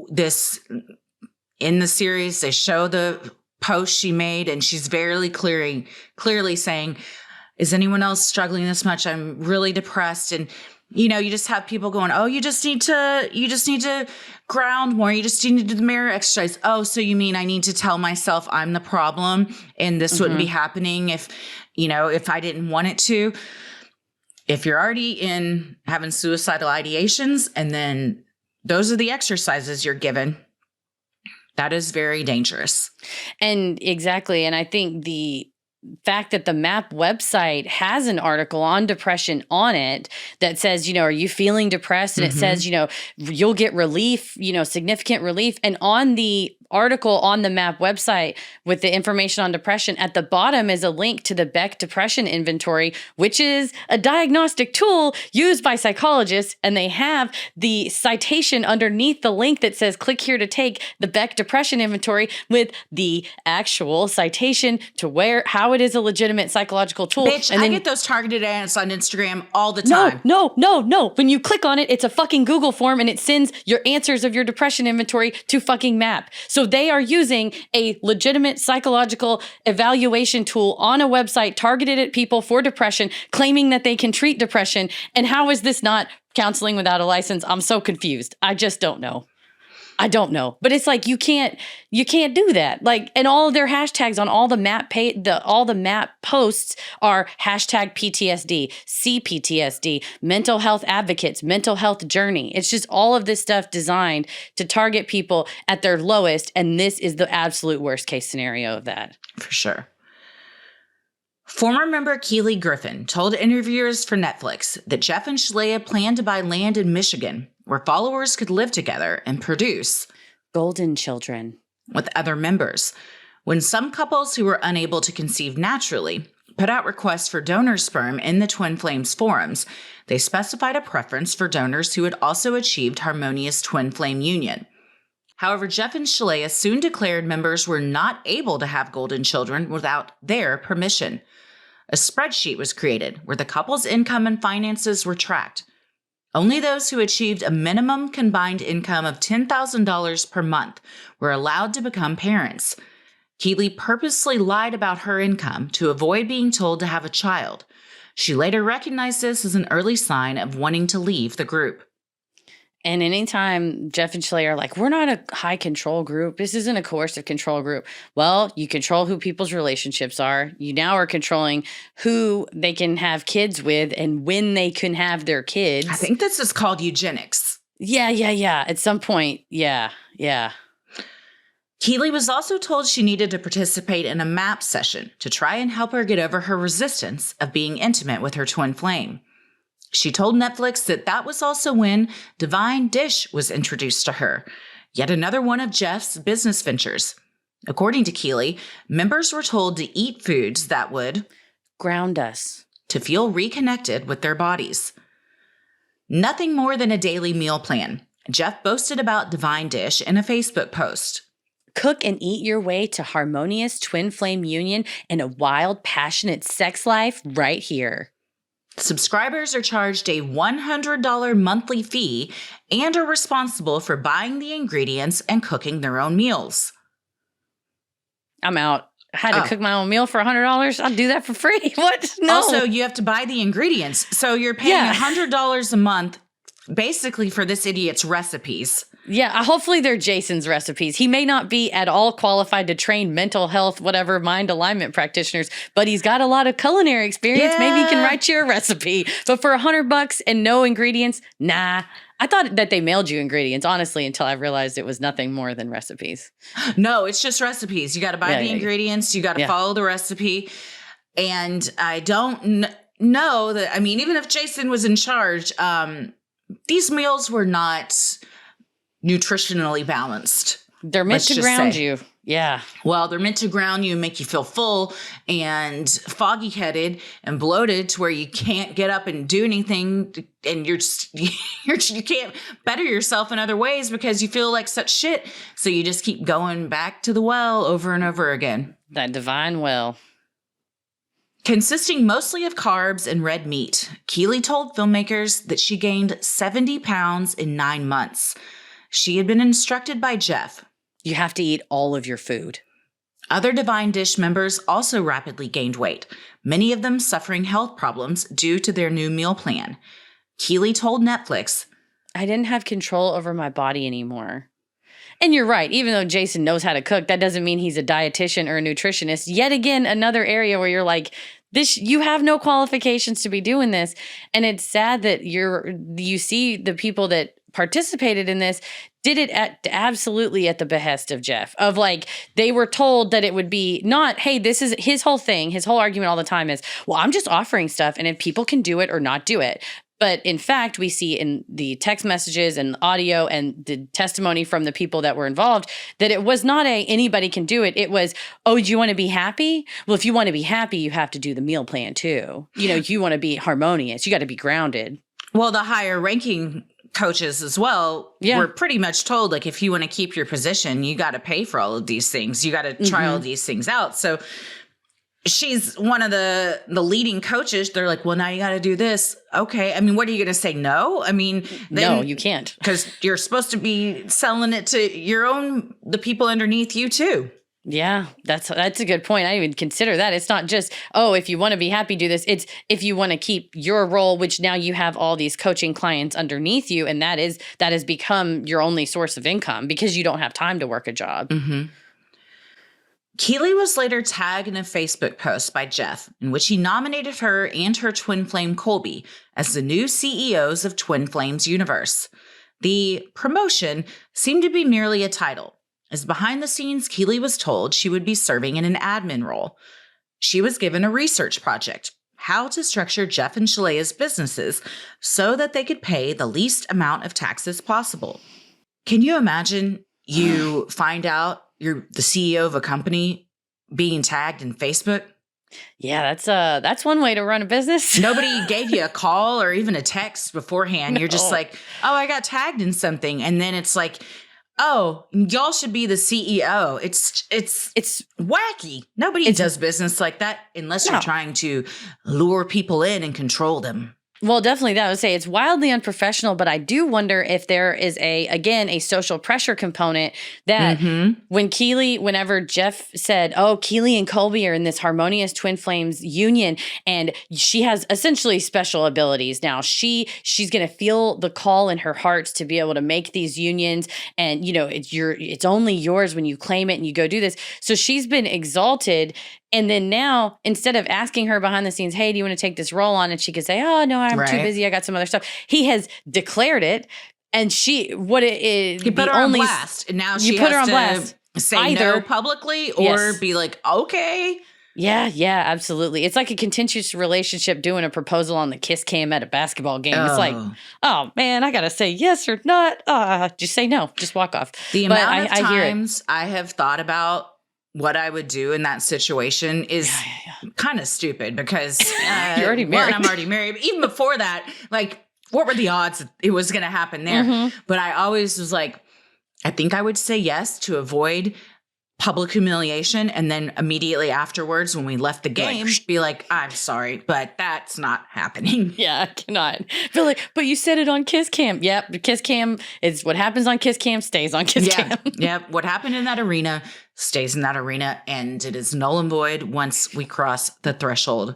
this, in the series, they show the post she made, and she's very clearly saying, is anyone else struggling this much? I'm really depressed. And you just have people going, oh, you just need to ground more. You just need to do the mirror exercise. Oh, so you mean I need to tell myself I'm the problem and this wouldn't be happening if I didn't want it to. If you're already in having suicidal ideations and then those are the exercises you're given, that is very dangerous. And exactly. And I think the fact that the MAP website has an article on depression on it that says, are you feeling depressed? And it says, you'll get relief, significant relief. And on the article on the MAP website with the information on depression, at the bottom is a link to the Beck Depression Inventory, which is a diagnostic tool used by psychologists. And they have the citation underneath the link that says, click here to take the Beck Depression Inventory, with the actual citation to how it is a legitimate psychological tool. Bitch, and I get those targeted ads on Instagram all the time. No. When you click on it, it's a fucking Google form and it sends your answers of your depression inventory to fucking MAP. So So they are using a legitimate psychological evaluation tool on a website targeted at people for depression, claiming that they can treat depression. And how is this not counseling without a license? I'm so confused. I just don't know. I don't know, but it's like you can't do that. Like, and all of their hashtags on all the map posts are hashtag PTSD, CPTSD, mental health advocates, mental health journey. It's just all of this stuff designed to target people at their lowest, and this is the absolute worst case scenario of that. For sure. Former member Keely Griffin told interviewers for Netflix that Jeff and Shalea planned to buy land in Michigan where followers could live together and produce golden children with other members. When some couples who were unable to conceive naturally put out requests for donor sperm in the Twin Flames forums, they specified a preference for donors who had also achieved harmonious twin flame union. However, Jeff and Shalea soon declared members were not able to have golden children without their permission. A spreadsheet was created where the couple's income and finances were tracked. Only those who achieved a minimum combined income of $10,000 per month were allowed to become parents. Keely purposely lied about her income to avoid being told to have a child. She later recognized this as an early sign of wanting to leave the group. And anytime Jeff and Shalea are like, we're not a high control group. This isn't a coercive control group. Well, you control who people's relationships are. You now are controlling who they can have kids with and when they can have their kids. I think this is called eugenics. Yeah. At some point, yeah. Keely was also told she needed to participate in a MAP session to try and help her get over her resistance of being intimate with her twin flame. She told Netflix that was also when Divine Dish was introduced to her, yet another one of Jeff's business ventures. According to Keely, members were told to eat foods that would ground us, to feel reconnected with their bodies. Nothing more than a daily meal plan. Jeff boasted about Divine Dish in a Facebook post. Cook and eat your way to harmonious twin flame union and a wild, passionate sex life right here. Subscribers are charged a $100 monthly fee and are responsible for buying the ingredients and cooking their own meals. I'm out. I had to cook my own meal for $100. I'll do that for free. What? No. Also, you have to buy the ingredients. So you're paying $100 a month basically for this idiot's recipes. Yeah, hopefully they're Jason's recipes. He may not be at all qualified to train mental health, whatever, mind alignment practitioners, but he's got a lot of culinary experience. Yeah. Maybe he can write you a recipe. But for $100 and no ingredients, nah. I thought that they mailed you ingredients, honestly, until I realized it was nothing more than recipes. No, it's just recipes. You got to buy the ingredients. You got to follow the recipe. And I don't know that, I mean, even if Jason was in charge, these meals were not nutritionally balanced. They're meant to ground you. Yeah. Well, they're meant to ground you and make you feel full and foggy-headed and bloated to where you can't get up and do anything, and you can't better yourself in other ways because you feel like such shit. So you just keep going back to the well over and over again. That divine well. Consisting mostly of carbs and red meat, Keely told filmmakers that she gained 70 pounds in 9 months. She had been instructed by Jeff. You have to eat all of your food. Other Divine Dish members also rapidly gained weight, many of them suffering health problems due to their new meal plan. Keely told Netflix, I didn't have control over my body anymore. And you're right. Even though Jason knows how to cook, that doesn't mean he's a dietitian or a nutritionist. Yet again, another area where you're like, you have no qualifications to be doing this. And it's sad that you see the people that participated in this did it absolutely at the behest of Jeff. Of like, they were told that it would be not, hey, this is his whole thing. His whole argument all the time is, well, I'm just offering stuff, and if people can do it or not do it. But in fact, we see in the text messages and audio and the testimony from the people that were involved that it was not anybody can do it. It was, oh, do you want to be happy? Well, if you want to be happy, you have to do the meal plan too. You want to be harmonious. You got to be grounded. Well, the higher ranking coaches as well were pretty much told, like, if you want to keep your position, you got to pay for all of these things. You got to try all these things out. So she's one of the leading coaches. They're like, well, now you got to do this. Okay. I mean, what are you going to say? No. I mean, no, you can't, because you're supposed to be selling it to the people underneath you too. Yeah, that's a good point. I didn't even consider that. It's not just, oh, if you want to be happy, do this. It's if you want to keep your role, which now you have all these coaching clients underneath you, and that has become your only source of income because you don't have time to work a job. Mm-hmm. Keeley was later tagged in a Facebook post by Jeff in which he nominated her and her twin flame Colby as the new CEOs of Twin Flames Universe. The promotion seemed to be merely a title, as behind the scenes, Keeley was told she would be serving in an admin role. She was given a research project, how to structure Jeff and Shalea's businesses so that they could pay the least amount of taxes possible. Can you imagine you find out you're the CEO of a company being tagged in Facebook? Yeah, that's one way to run a business. Nobody gave you a call or even a text beforehand. No. You're just like, oh, I got tagged in something. And then it's like, oh, y'all should be the CEO. It's wacky. Nobody does business like that unless you're trying to lure people in and control them. Well, definitely that. I would say it's wildly unprofessional, but I do wonder if there is a social pressure component that whenever Jeff said, oh, Keeley and Colby are in this harmonious twin flames union, and she has essentially special abilities now. She's going to feel the call in her heart to be able to make these unions, and it's only yours when you claim it and you go do this. So she's been exalted. And then now, instead of asking her behind the scenes, hey, do you want to take this role on? And she could say, oh, no, I'm too busy. I got some other stuff. He has declared it. And he put her on blast. And now she has to say either no publicly or be like, okay. Yeah, absolutely. It's like a contentious relationship doing a proposal on the kiss cam at a basketball game. It's like, oh, man, I got to say yes or not. Just say no. Just walk off. The amount of times I have thought about what I would do in that situation is kind of stupid because you're already married. I'm already married. But even before that, like, what were the odds that it was going to happen there? Mm-hmm. But I always was like, I think I would say yes to avoid public humiliation. And then immediately afterwards, when we left the game, be like, I'm sorry, but that's not happening. Yeah, I cannot. Feel like, but you said it on Kiss Cam. Yep, Kiss Cam is what happens on Kiss Cam stays on Kiss Cam. Yeah, what happened in that arena stays in that arena, and it is null and void once we cross the threshold.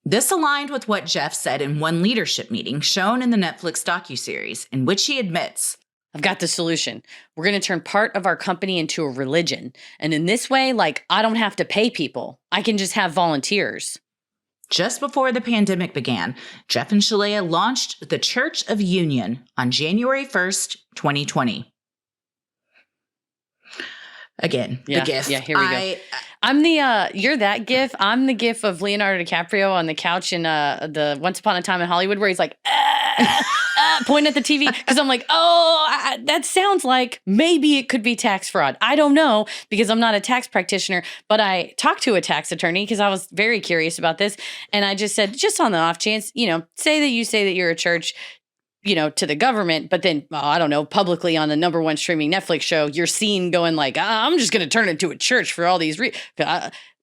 This aligned with what Jeff said in one leadership meeting shown in the Netflix docuseries, in which he admits, I've got the solution. We're going to turn part of our company into a religion. And in this way, I don't have to pay people. I can just have volunteers. Just before the pandemic began, Jeff and Shalea launched the Church of Union on January 1st, 2020. Again, the GIF. Yeah, here we go. I'm you're that GIF. I'm the GIF of Leonardo DiCaprio on the couch in the Once Upon a Time in Hollywood where he's like, pointing at the TV. Because I'm like, that sounds like maybe it could be tax fraud. I don't know because I'm not a tax practitioner, but I talked to a tax attorney because I was very curious about this. And I just said, just on the off chance, say that you're a church, to the government, but then, I don't know, publicly on the #1 streaming Netflix show, you're seen going like, I'm just going to turn it into a church for all these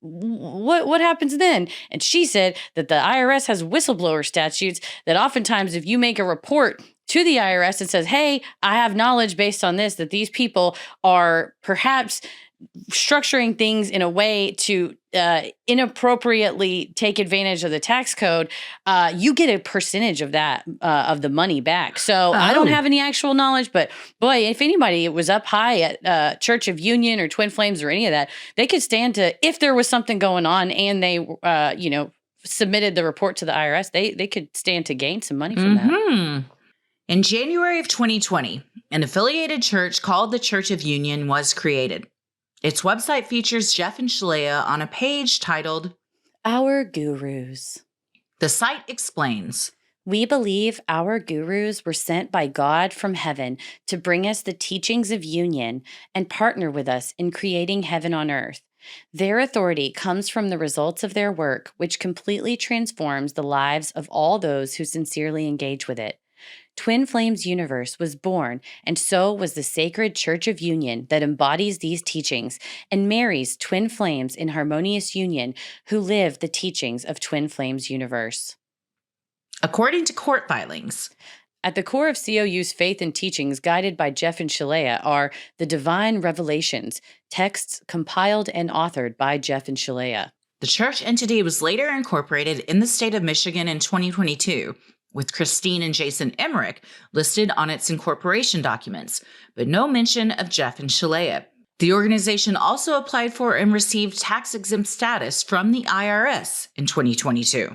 what happens then? And she said that the IRS has whistleblower statutes that oftentimes if you make a report to the IRS and says, hey, I have knowledge based on this, that these people are perhaps structuring things in a way to inappropriately take advantage of the tax code, you get a percentage of that, of the money back. So I don't have any actual knowledge, but boy, if anybody was up high at Church of Union or Twin Flames or any of that, they could stand to, if there was something going on and they, submitted the report to the IRS, they could stand to gain some money from that. In January of 2020, an affiliated church called the Church of Union was created. Its website features Jeff and Shalea on a page titled, Our Gurus. The site explains, we believe our gurus were sent by God from heaven to bring us the teachings of union and partner with us in creating heaven on earth. Their authority comes from the results of their work, which completely transforms the lives of all those who sincerely engage with it. Twin Flames Universe was born, and so was the sacred Church of Union that embodies these teachings and marries twin flames in harmonious union who live the teachings of Twin Flames Universe. According to court filings, at the core of COU's faith and teachings guided by Jeff and Shalea are the divine revelations, texts compiled and authored by Jeff and Shalea. The church entity was later incorporated in the state of Michigan in 2022, with Christine and Jason Emmerich listed on its incorporation documents, but no mention of Jeff and Shalea. The organization also applied for and received tax-exempt status from the IRS in 2022.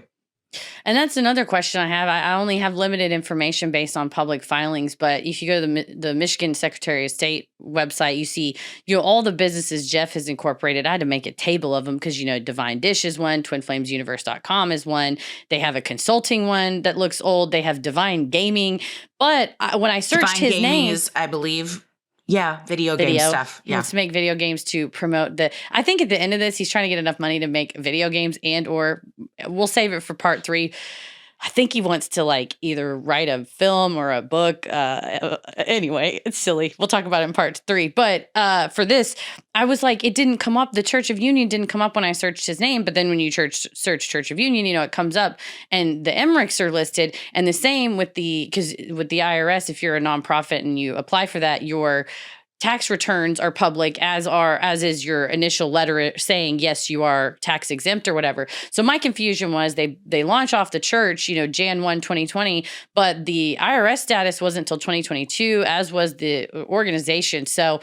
And that's another question I have. I only have limited information based on public filings, but if you go to the Michigan Secretary of State website, you see all the businesses Jeff has incorporated. I had to make a table of them because, Divine Dish is one, twinflamesuniverse.com is one. They have a consulting one that looks old. They have Divine Gaming. But when I searched Divine his Gaming name is, I believe, video game stuff. He wants to make video games to promote I think at the end of this, he's trying to get enough money to make video games or we'll save it for part 3. I think he wants to either write a film or a book. Anyway, it's silly. We'll talk about it in part 3. But for this, I was like, it didn't come up. The Church of Union didn't come up when I searched his name. But then when you search Church of Union, it comes up and the Emmerichs are listed. And the same because with the IRS, if you're a nonprofit and you apply for that, your tax returns are public, as is your initial letter saying, yes, you are tax exempt or whatever. So my confusion was they launch off the church, Jan 1, 2020, but the IRS status wasn't until 2022, as was the organization. So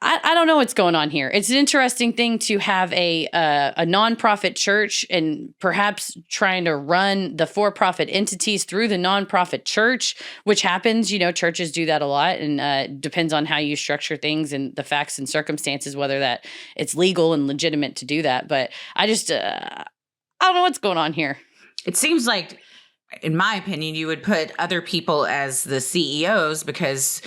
I don't know what's going on here. It's an interesting thing to have a nonprofit church and perhaps trying to run the for-profit entities through the nonprofit church, which happens. Churches do that a lot, and depends on how you structure things and the facts and circumstances, whether that it's legal and legitimate to do that. But I just I don't know what's going on here. It seems like, in my opinion, you would put other people as the CEOs because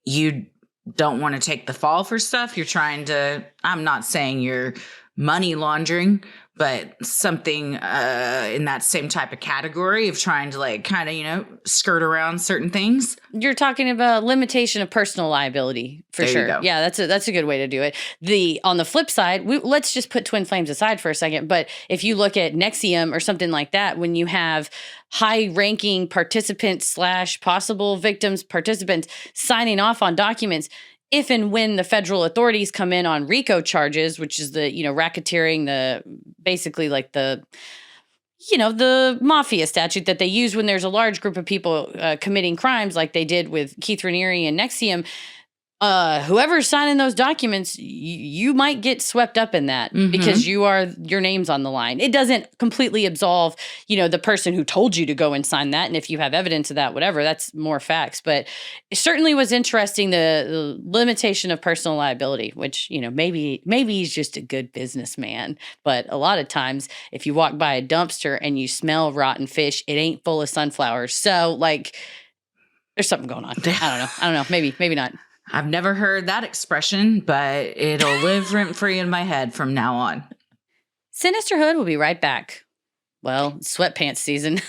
you don't want to take the fall for stuff. You're trying to, I'm not saying you're money laundering, but something in that same type of category of trying to skirt around certain things. You're talking about limitation of personal liability for there sure. You go. Yeah, that's a good way to do it. On the flip side, let's just put Twin Flames aside for a second. But if you look at Nexium or something like that, when you have high-ranking participants / possible victims, participants signing off on documents, if and when the federal authorities come in on RICO charges, which is the, racketeering, basically the mafia statute that they use when there's a large group of people committing crimes like they did with Keith Raniere and Nexium, whoever's signing those documents, you might get swept up in that because your name's on the line. It doesn't completely absolve, the person who told you to go and sign that. And if you have evidence of that, whatever, that's more facts. But it certainly was interesting, the limitation of personal liability, which, maybe he's just a good businessman. But a lot of times if you walk by a dumpster and you smell rotten fish, it ain't full of sunflowers. So there's something going on. I don't know. Maybe not. I've never heard that expression, but it'll live rent-free in my head from now on. Sinisterhood will be right back. Well, sweatpants season.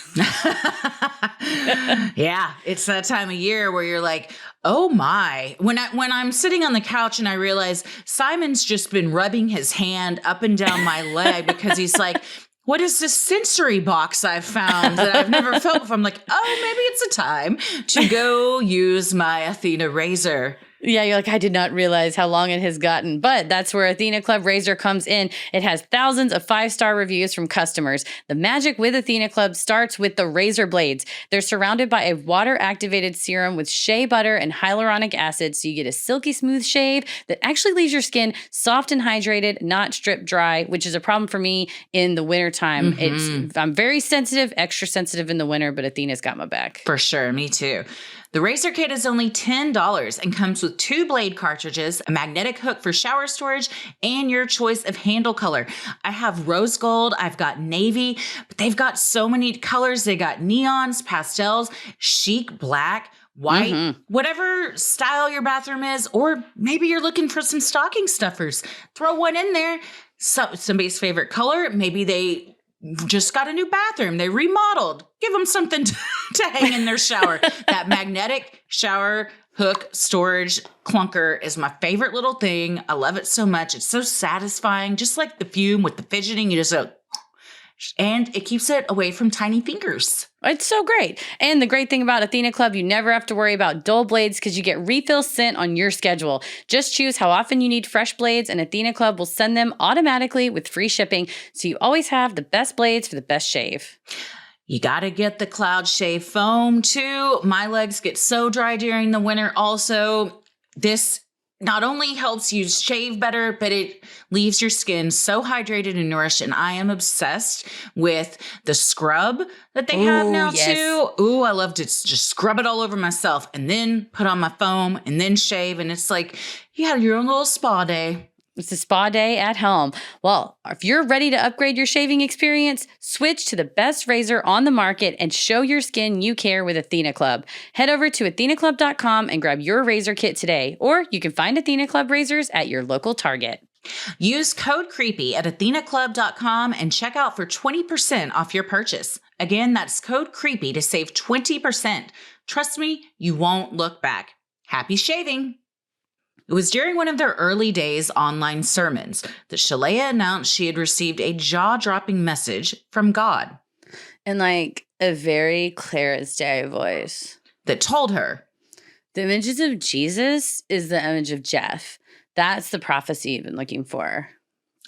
Yeah, it's that time of year where you're like, oh my. When I'm sitting on the couch and I realize Simon's just been rubbing his hand up and down my leg because he's like, what is this sensory box I've found that I've never felt before? I'm like, oh, maybe it's a time to go use my Athena razor. Yeah, you're like, I did not realize how long it has gotten. But that's where Athena Club Razor comes in. It has thousands of 5-star reviews from customers. The magic with Athena Club starts with the razor blades. They're surrounded by a water-activated serum with shea butter and hyaluronic acid, so you get a silky smooth shave that actually leaves your skin soft and hydrated, not strip dry, which is a problem for me in the wintertime. I'm very sensitive, extra sensitive in the winter, but Athena's got my back. For sure, me too. The razor kit is only $10 and comes with 2 blade cartridges, a magnetic hook for shower storage, and your choice of handle color. I have rose gold, I've got navy, but they've got so many colors. They got neons, pastels, chic black, white, whatever style your bathroom is, or maybe you're looking for some stocking stuffers. Throw one in there. So, somebody's favorite color, maybe they just got a new bathroom. They remodeled. Give them something to hang in their shower. That magnetic shower hook storage clunker is my favorite little thing. I love it so much. It's so satisfying. Just like the fume with the fidgeting, you just go, and it keeps it away from tiny fingers. It's so great. And the great thing about Athena Club, you never have to worry about dull blades because you get refills sent on your schedule. Just choose how often you need fresh blades, and Athena Club will send them automatically with free shipping, so you always have the best blades for the best shave. You got to get the Cloud Shave Foam too. My legs get so dry during the winter also. This not only helps you shave better, but it leaves your skin so hydrated and nourished. And I am obsessed with the scrub that they have now too. Ooh, I love to just scrub it all over myself and then put on my foam and then shave. And it's like you had your own little spa day. It's a spa day at home. Well, if you're ready to upgrade your shaving experience, switch to the best razor on the market and show your skin you care with Athena Club. Head over to athenaclub.com and grab your razor kit today, or you can find Athena Club razors at your local Target. Use code CREEPY at athenaclub.com and check out for 20% off your purchase. Again, that's code CREEPY to save 20%. Trust me, you won't look back. Happy shaving! It was during one of their early days online sermons that Shalea announced she had received a jaw-dropping message from God. In like a very clear as day voice. That told her, the images of Jesus is the image of Jeff. That's the prophecy you've been looking for.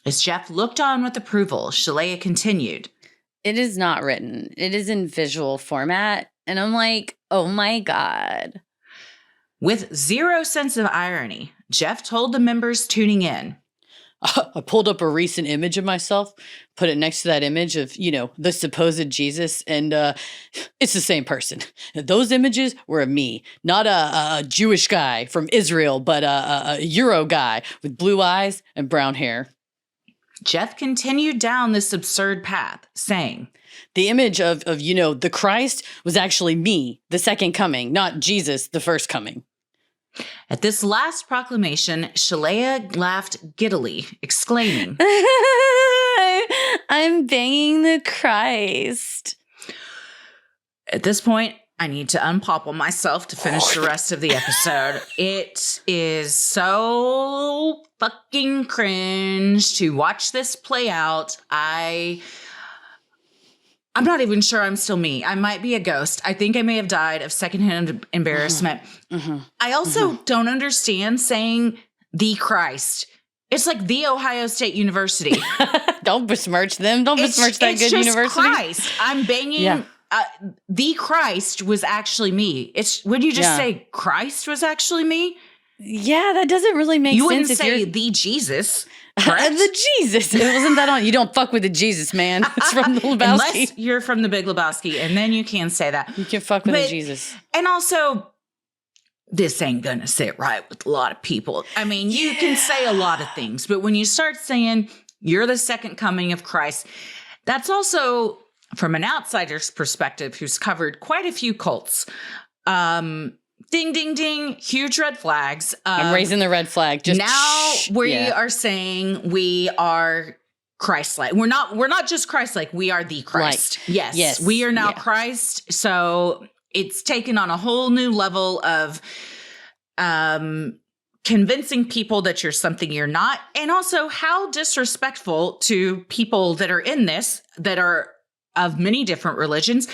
As Jeff looked on with approval, Shalea continued, it is not written. It is in visual format. And I'm like, oh my God. With zero sense of irony, Jeff told the members tuning in, I pulled up a recent image of myself, put it next to that image of, the supposed Jesus, and it's the same person. Those images were of me, not a Jewish guy from Israel, but a Euro guy with blue eyes and brown hair. Jeff continued down this absurd path, saying, the image of the Christ was actually me, the second coming, not Jesus, the first coming. At this last proclamation, Shalea laughed giddily, exclaiming, I'm banging the Christ. At this point, I need to unpopple myself to finish the rest of the episode. It is so fucking cringe to watch this play out. I'm not even sure I'm still me. I might be a ghost. I think I may have died of secondhand embarrassment. Mm-hmm. I also don't understand saying the Christ. It's like the Ohio State University. Don't besmirch them. Don't besmirch that good university. Christ. I'm banging. Yeah. The Christ was actually me. Would you just say Christ was actually me? Yeah, that doesn't really make sense. You wouldn't say the Jesus. The Jesus. It wasn't that on. You don't fuck with the Jesus, man. It's from the Lebowski. Unless you're from the Big Lebowski, and then you can say that. You can fuck with the Jesus. And also, this ain't gonna sit right with a lot of people. I mean, you can say a lot of things, but when you start saying you're the second coming of Christ, that's also from an outsider's perspective who's covered quite a few cults. Ding, ding, ding. Huge red flags. I'm raising the red flag. Just now we are saying we are Christ-like. We're not just Christ-like. We are the Christ. Like, yes. We are now Christ. So it's taken on a whole new level of convincing people that you're something you're not. And also how disrespectful to people that are in this, that are of many different religions.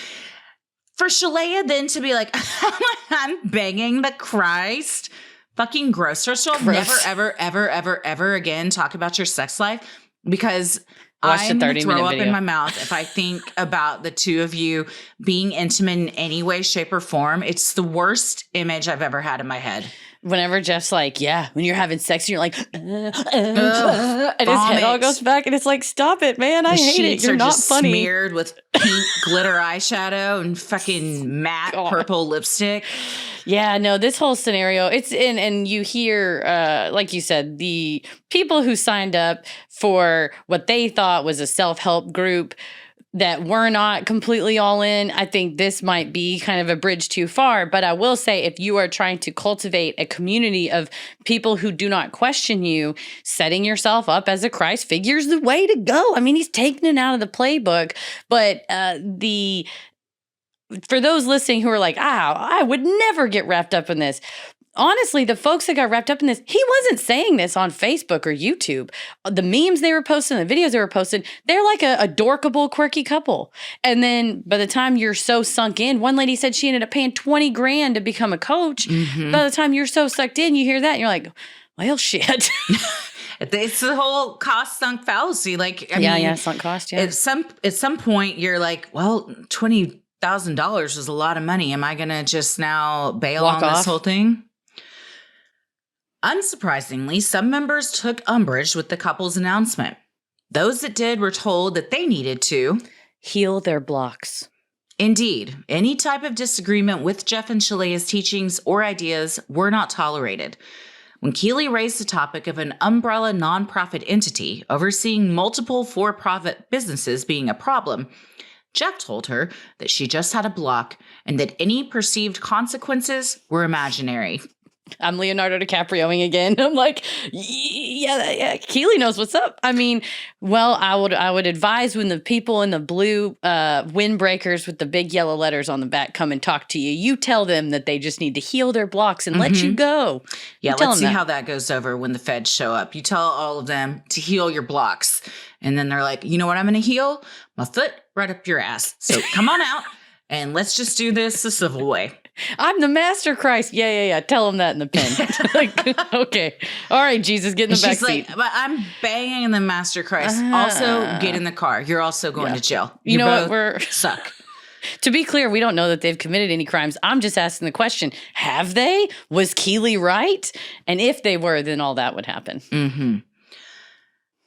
For Shalea then to be like, I'm banging the Christ. Fucking gross. First of all, never, ever, ever, ever, ever again talk about your sex life, because I'm going to throw up in my mouth if I think about the two of you being intimate in any way, shape, or form. It's the worst image I've ever had in my head. Whenever Jeff's like, when you're having sex and you're like, and his head all goes back, and it's like, stop it, man. I hate it. You're not funny. Smeared with pink glitter eyeshadow and fucking matte purple lipstick. Yeah, no, this whole scenario, it's in, and you hear, like you said, the people who signed up for what they thought was a self-help group, that we're not completely all in. I think this might be kind of a bridge too far. But I will say, if you are trying to cultivate a community of people who do not question you, setting yourself up as a Christ figure is the way to go. I mean, he's taking it out of the playbook. But for those listening who are like, I would never get wrapped up in this. Honestly, the folks that got wrapped up in this, he wasn't saying this on Facebook or YouTube. The memes they were posting, the videos they were posting, they're like a dorkable, quirky couple. And then by the time you're so sunk in, one lady said she ended up paying $20,000 to become a coach. Mm-hmm. By the time you're so sucked in, you hear that and you're like, well, shit. It's the whole cost sunk fallacy. Like, I mean, sunk cost. Yeah. At some point, you're like, well, $20,000 is a lot of money. Am I going to just now bail on this whole thing? Unsurprisingly, some members took umbrage with the couple's announcement. Those that did were told that they needed to heal their blocks. Indeed, any type of disagreement with Jeff and Shalea's teachings or ideas were not tolerated. When Keeley raised the topic of an umbrella nonprofit entity overseeing multiple for-profit businesses being a problem, Jeff told her that she just had a block and that any perceived consequences were imaginary. I'm Leonardo DiCaprioing again. I'm like, yeah, Keeley knows what's up. I mean, well, I would advise when the people in the blue windbreakers with the big yellow letters on the back come and talk to you, you tell them that they just need to heal their blocks and let you go. Yeah, let's see how that goes over when the feds show up. You tell all of them to heal your blocks. And then they're like, you know what I'm going to heal? My foot right up your ass. So come on out and let's just do this the civil way. I'm the master Christ. Yeah. Tell him that in the pen. Like, okay. All right, Jesus, get in the back seat. Like, but I'm banging the master Christ. Also, get in the car. You're also going to jail. You know what? We're suck. To be clear, we don't know that they've committed any crimes. I'm just asking the question, have they? Was Keeley right? And if they were, then all that would happen. Mm-hmm.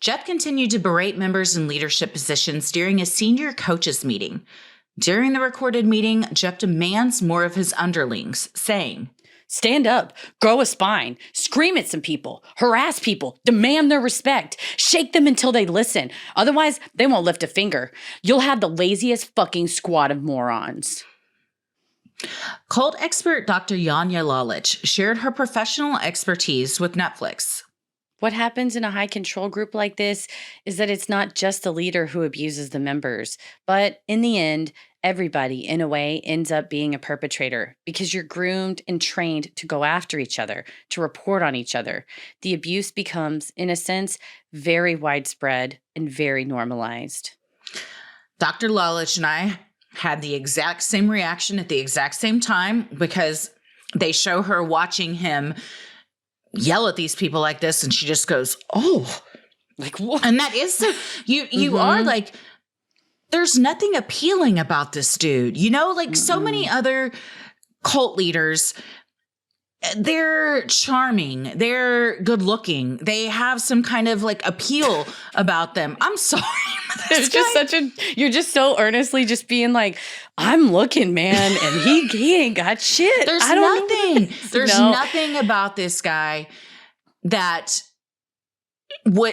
Jeff continued to berate members in leadership positions during a senior coaches meeting. During the recorded meeting, Jeff demands more of his underlings, saying, stand up, grow a spine, scream at some people, harass people, demand their respect, shake them until they listen. Otherwise, they won't lift a finger. You'll have the laziest fucking squad of morons. Cult expert Dr. Yanya Lalich shared her professional expertise with Netflix. What happens in a high control group like this is that it's not just the leader who abuses the members, but in the end, everybody, in a way, ends up being a perpetrator because you're groomed and trained to go after each other, to report on each other. The abuse becomes, in a sense, very widespread and very normalized. Dr. Lalich and I had the exact same reaction at the exact same time because they show her watching him yell at these people like this, and she just goes, oh. Like, what? And that is so, you are like, there's nothing appealing about this dude. You know, like so many other cult leaders, they're charming, they're good looking, they have some kind of like appeal about them. I'm sorry. It's just you're just so earnestly just being like, I'm looking, man, and he ain't got shit. There's nothing about this guy that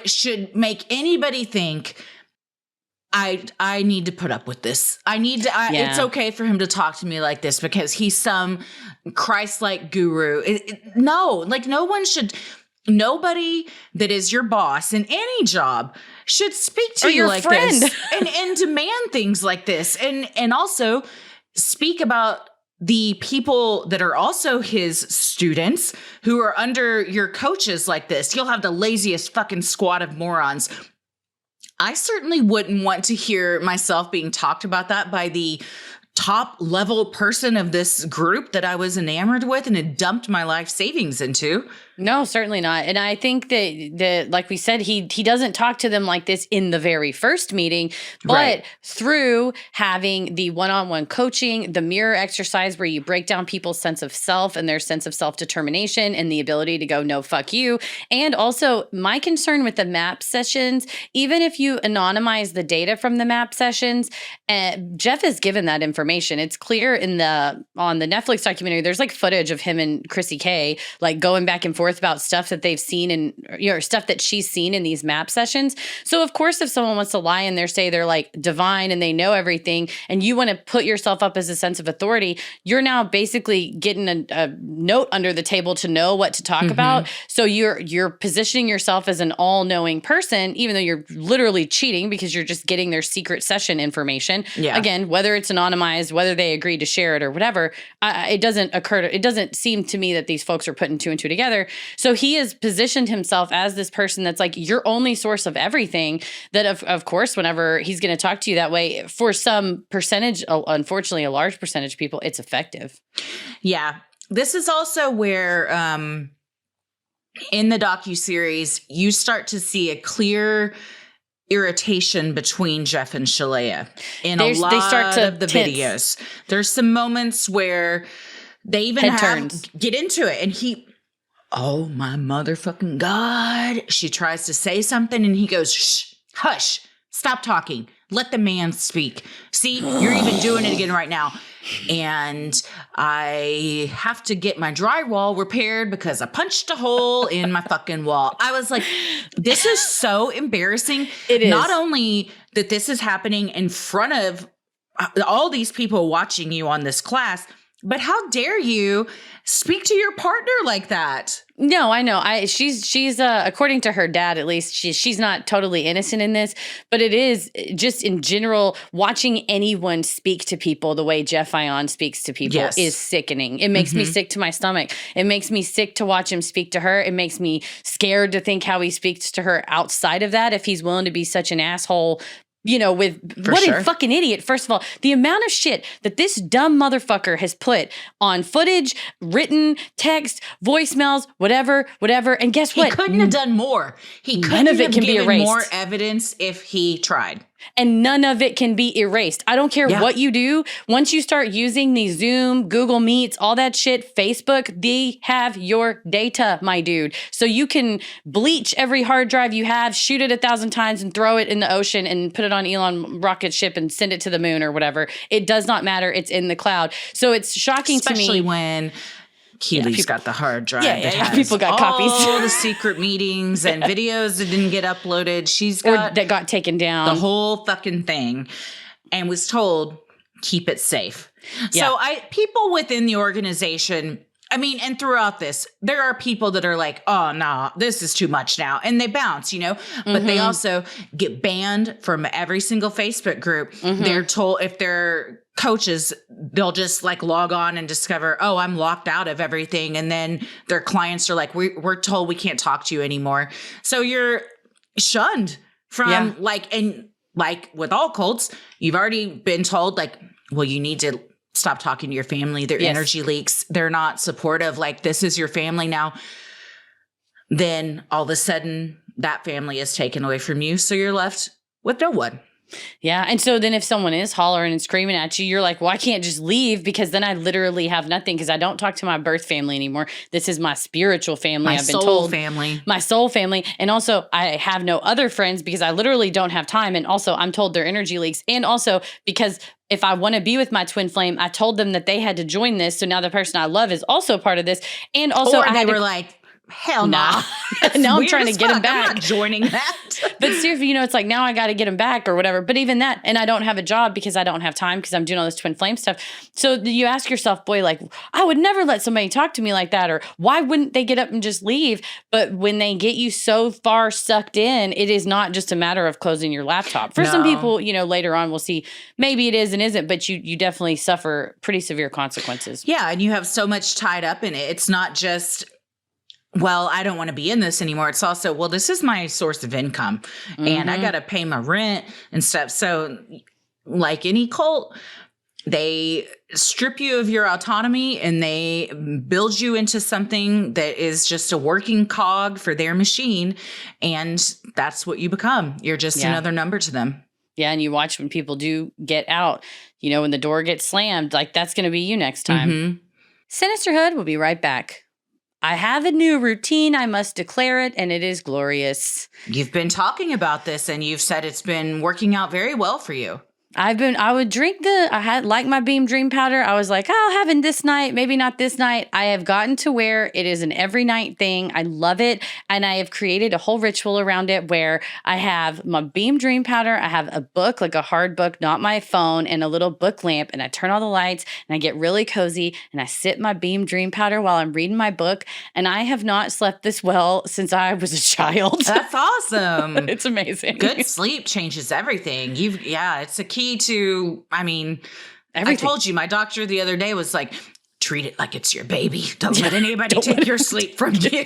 should make anybody think I need to put up with this. It's okay for him to talk to me like this because he's some Christ-like guru. Nobody that is your boss in any job should speak to you like friend. this and demand things like this. And also speak about the people that are also his students who are under your coaches like this. You'll have the laziest fucking squad of morons. I certainly wouldn't want to hear myself being talked about that by the top level person of this group that I was enamored with and had dumped my life savings into. No, certainly not. And I think that like we said, he doesn't talk to them like this in the very first meeting, but through having the one-on-one coaching, the mirror exercise where you break down people's sense of self and their sense of self-determination and the ability to go, no, fuck you. And also my concern with the map sessions, even if you anonymize the data from the map sessions, Jeff has given that information information. It's clear on the Netflix documentary, there's like footage of him and Chrissy K like going back and forth about stuff that they've seen and stuff that she's seen in these map sessions. So of course, if someone wants to lie and they're like divine and they know everything, and you want to put yourself up as a sense of authority, you're now basically getting a note under the table to know what to talk about. So you're positioning yourself as an all-knowing person, even though you're literally cheating because you're just getting their secret session information. Yeah. Again, whether it's anonymized, whether they agree to share it or whatever, it doesn't seem to me that these folks are putting two and two together. So he has positioned himself as this person that's like your only source of everything, that of course, whenever he's going to talk to you that way, for some percentage, unfortunately, a large percentage of people, it's effective. Yeah. This is also where, in the docuseries, you start to see a clear irritation between Jeff and Shalea in a lot of the videos. There's some moments where they even get into it, and oh my motherfucking God. She tries to say something and he goes, shh, hush, stop talking. Let the man speak. See, you're even doing it again right now. And I have to get my drywall repaired because I punched a hole in my fucking wall. I was like, this is so embarrassing. It is. Not only that this is happening in front of all these people watching you on this class, but how dare you speak to your partner like that? No, I know. She's according to her dad, at least, she's not totally innocent in this, but it is just in general, watching anyone speak to people the way Jeff Ion speaks to people is sickening. It makes me sick to my stomach. It makes me sick to watch him speak to her. It makes me scared to think how he speaks to her outside of that, if he's willing to be such an asshole. A fucking idiot. First of all, the amount of shit that this dumb motherfucker has put on footage, written, text, voicemails, whatever. And guess what? He couldn't have done more. None of it can be erased. More evidence if he tried. And none of it can be erased. I don't care what you do. Once you start using these Zoom, Google Meets, all that shit, Facebook, they have your data, my dude. So you can bleach every hard drive you have, shoot it 1,000 times and throw it in the ocean and put it on Elon rocket ship and send it to the moon or whatever. It does not matter. It's in the cloud. So it's shocking to me. Especially when Keely's got the hard drive. People got copies. All the secret meetings and videos that didn't get uploaded. She's got that got taken down. The whole fucking thing, and was told, keep it safe. Yeah. So people within the organization, I mean, and throughout this, there are people that are like, oh, no, this is too much now. And they bounce, but they also get banned from every single Facebook group. They're told, if they're coaches, they'll just like log on and discover, oh, I'm locked out of everything. And then their clients are like, we're told we can't talk to you anymore. So you're shunned from and with all cults, you've already been told like, well, you need to stop talking to your family. Their energy leaks. They're not supportive. Like, this is your family now. Then all of a sudden that family is taken away from you. So you're left with no one. Yeah. And so then if someone is hollering and screaming at you, you're like, well, I can't just leave because then I literally have nothing, because I don't talk to my birth family anymore. This is my spiritual family. I've been told. My soul family. And also I have no other friends because I literally don't have time. And also I'm told their energy leaks. And also because if I want to be with my twin flame, I told them that they had to join this. So now the person I love is also part of this. And also they were like, hell nah. Now I'm trying to get him back. I'm not joining that. But seriously, it's like, now I got to get him back or whatever. But even that, and I don't have a job because I don't have time because I'm doing all this twin flame stuff. So you ask yourself, boy, like, I would never let somebody talk to me like that. Or why wouldn't they get up and just leave? But when they get you so far sucked in, it is not just a matter of closing your laptop. For some people, later on we'll see maybe it is and isn't, but you definitely suffer pretty severe consequences. Yeah. And you have so much tied up in it. It's not just, well, I don't want to be in this anymore. It's also, well, this is my source of income and I got to pay my rent and stuff. So like any cult, they strip you of your autonomy and they build you into something that is just a working cog for their machine. And that's what you become. You're just another number to them. Yeah. And you watch when people do get out, when the door gets slammed, like that's going to be you next time. Sinisterhood will be right back. I have a new routine. I must declare it, and it is glorious. You've been talking about this, and you've said it's been working out very well for you. I would drink I had like my Beam Dream powder. I was like, oh, having this night, maybe not this night. I have gotten to where it is an every night thing. I love it. And I have created a whole ritual around it where I have my Beam Dream powder. I have a book, like a hard book, not my phone, and a little book lamp. And I turn all the lights and I get really cozy and I sip my Beam Dream powder while I'm reading my book. And I have not slept this well since I was a child. That's awesome. It's amazing. Good sleep changes everything. It's a key to, everything. I told you, my doctor the other day was like, treat it like it's your baby. Don't let anybody take your sleep from you.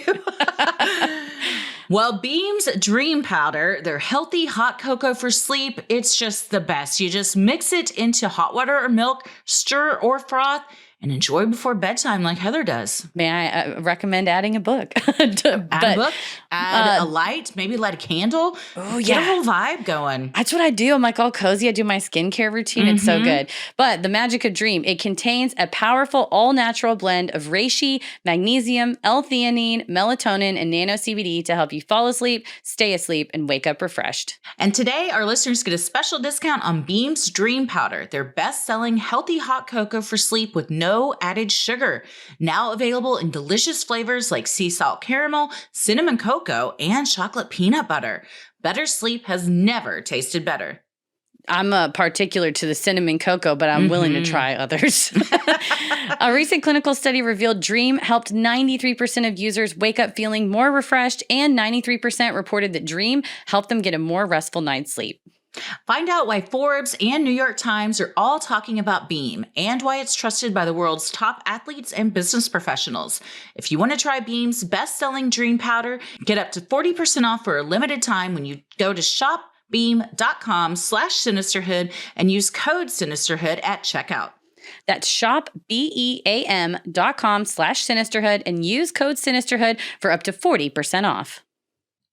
Well, Beam's Dream Powder, their healthy hot cocoa for sleep, it's just the best. You just mix it into hot water or milk, stir or froth, and enjoy before bedtime like Heather does. May I recommend adding a book? Add a book, add a light, maybe light a candle. Oh, Get yeah. a whole vibe going. That's what I do. I'm like all cozy. I do my skincare routine. It's so good. But the magic of Dream, it contains a powerful all-natural blend of reishi, magnesium, L-theanine, melatonin, and nano CBD to help you fall asleep, stay asleep, and wake up refreshed. And today, our listeners get a special discount on Beam's Dream Powder, their best-selling healthy hot cocoa for sleep with no added sugar. Now available in delicious flavors like sea salt caramel, cinnamon cocoa, and chocolate peanut butter. Better sleep has never tasted better. I'm particular to the cinnamon cocoa, but I'm willing to try others. A recent clinical study revealed Dream helped 93% of users wake up feeling more refreshed, and 93% reported that Dream helped them get a more restful night's sleep. Find out why Forbes and New York Times are all talking about Beam and why it's trusted by the world's top athletes and business professionals. If you want to try Beam's best-selling Dream Powder, get up to 40% off for a limited time when you go to shopbeam.com/Sinisterhood and use code Sinisterhood at checkout. That's shopbeam.com/Sinisterhood and use code Sinisterhood for up to 40% off.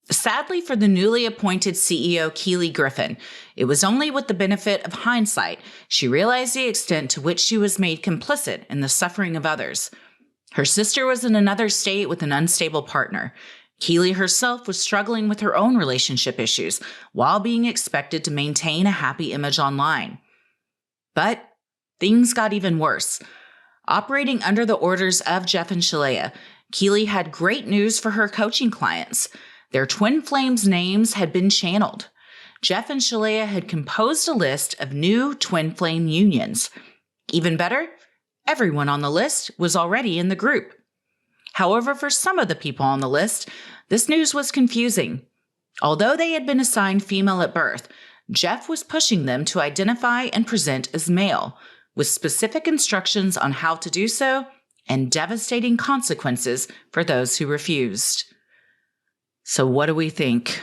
Sadly for the newly appointed CEO, Keely Griffin, it was only with the benefit of hindsight she realized the extent to which she was made complicit in the suffering of others. Her sister was in another state with an unstable partner. Keely herself was struggling with her own relationship issues while being expected to maintain a happy image online. But things got even worse. Operating under the orders of Jeff and Shalea, Keely had great news for her coaching clients. Their twin flames' names had been channeled. Jeff and Shalea had composed a list of new twin flame unions. Even better, everyone on the list was already in the group. However, for some of the people on the list, this news was confusing. Although they had been assigned female at birth, Jeff was pushing them to identify and present as male, with specific instructions on how to do so and devastating consequences for those who refused. So what do we think?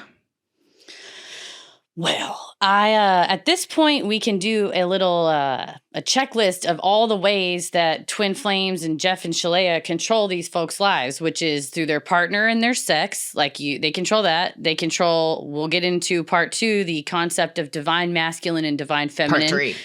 Well, at this point, we can do a little a checklist of all the ways that twin flames and Jeff and Shalea control these folks' lives, which is through their partner and their sex. They control that. They control. We'll get into part 2, the concept of divine masculine and divine feminine. Part 3.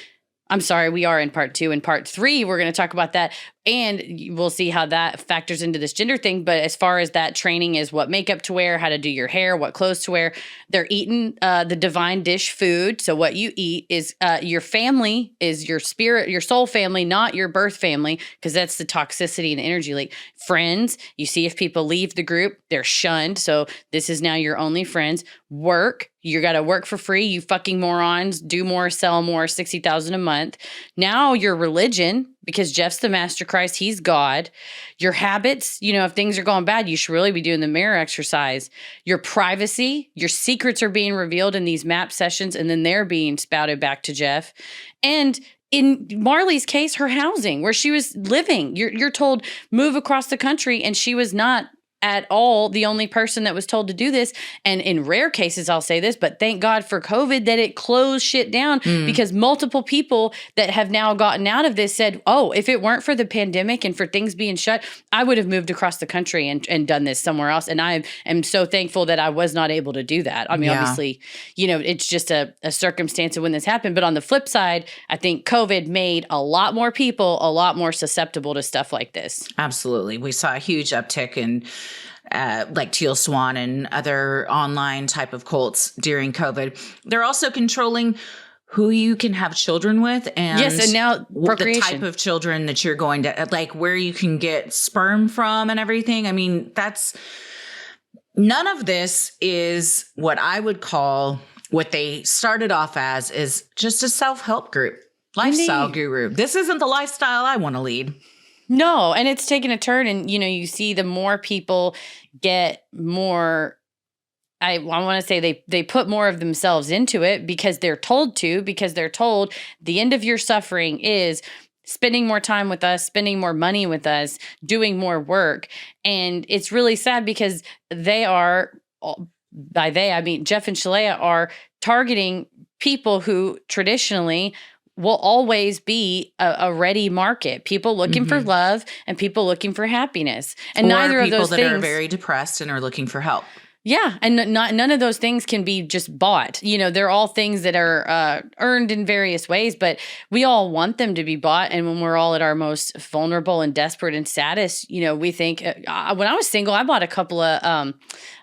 I'm sorry, we are in part 2. In part 3, we're going to talk about that. And we'll see how that factors into this gender thing. But as far as that training is what makeup to wear, how to do your hair, what clothes to wear, they're eating the divine dish food. So what you eat is your family is your spirit, your soul family, not your birth family, because that's the toxicity and energy leak. Friends, you see if people leave the group, they're shunned. So this is now your only friends. Work, you got to work for free. You fucking morons, do more, sell more, 60,000 a month. Now your religion, because Jeff's the master Christ, he's God. Your habits, if things are going bad, you should really be doing the mirror exercise. Your privacy, your secrets are being revealed in these map sessions, and then they're being spouted back to Jeff. And in Marley's case, her housing, where she was living, you're told move across the country, and she was not at all the only person that was told to do this. And in rare cases, I'll say this, but thank God for COVID that it closed shit down because multiple people that have now gotten out of this said, oh, if it weren't for the pandemic and for things being shut, I would have moved across the country and done this somewhere else. And I am so thankful that I was not able to do that. I mean, obviously, it's just a circumstance of when this happened. But on the flip side, I think COVID made a lot more people a lot more susceptible to stuff like this. Absolutely. We saw a huge uptick in like Teal Swan and other online type of cults during COVID. They're also controlling who you can have children with and, yes, and now the type of children that you're going to, like, where you can get sperm from and everything. I mean, none of this is what I would call what they started off as is just a self-help group, lifestyle guru. This isn't the lifestyle I want to lead. No, and it's taken a turn, and you see the more people get more. I want to say they put more of themselves into it because they're told the end of your suffering is spending more time with us, spending more money with us, doing more work. And it's really sad because they are, by they, I mean, Jeff and Shalea are targeting people who traditionally will always be a ready market. People looking for love and people looking for happiness. And or neither of those things. People that are very depressed and are looking for help. Yeah, and none of those things can be just bought. They're all things that are earned in various ways, but we all want them to be bought. And when we're all at our most vulnerable and desperate and saddest, we think, when I was single, I bought a couple of,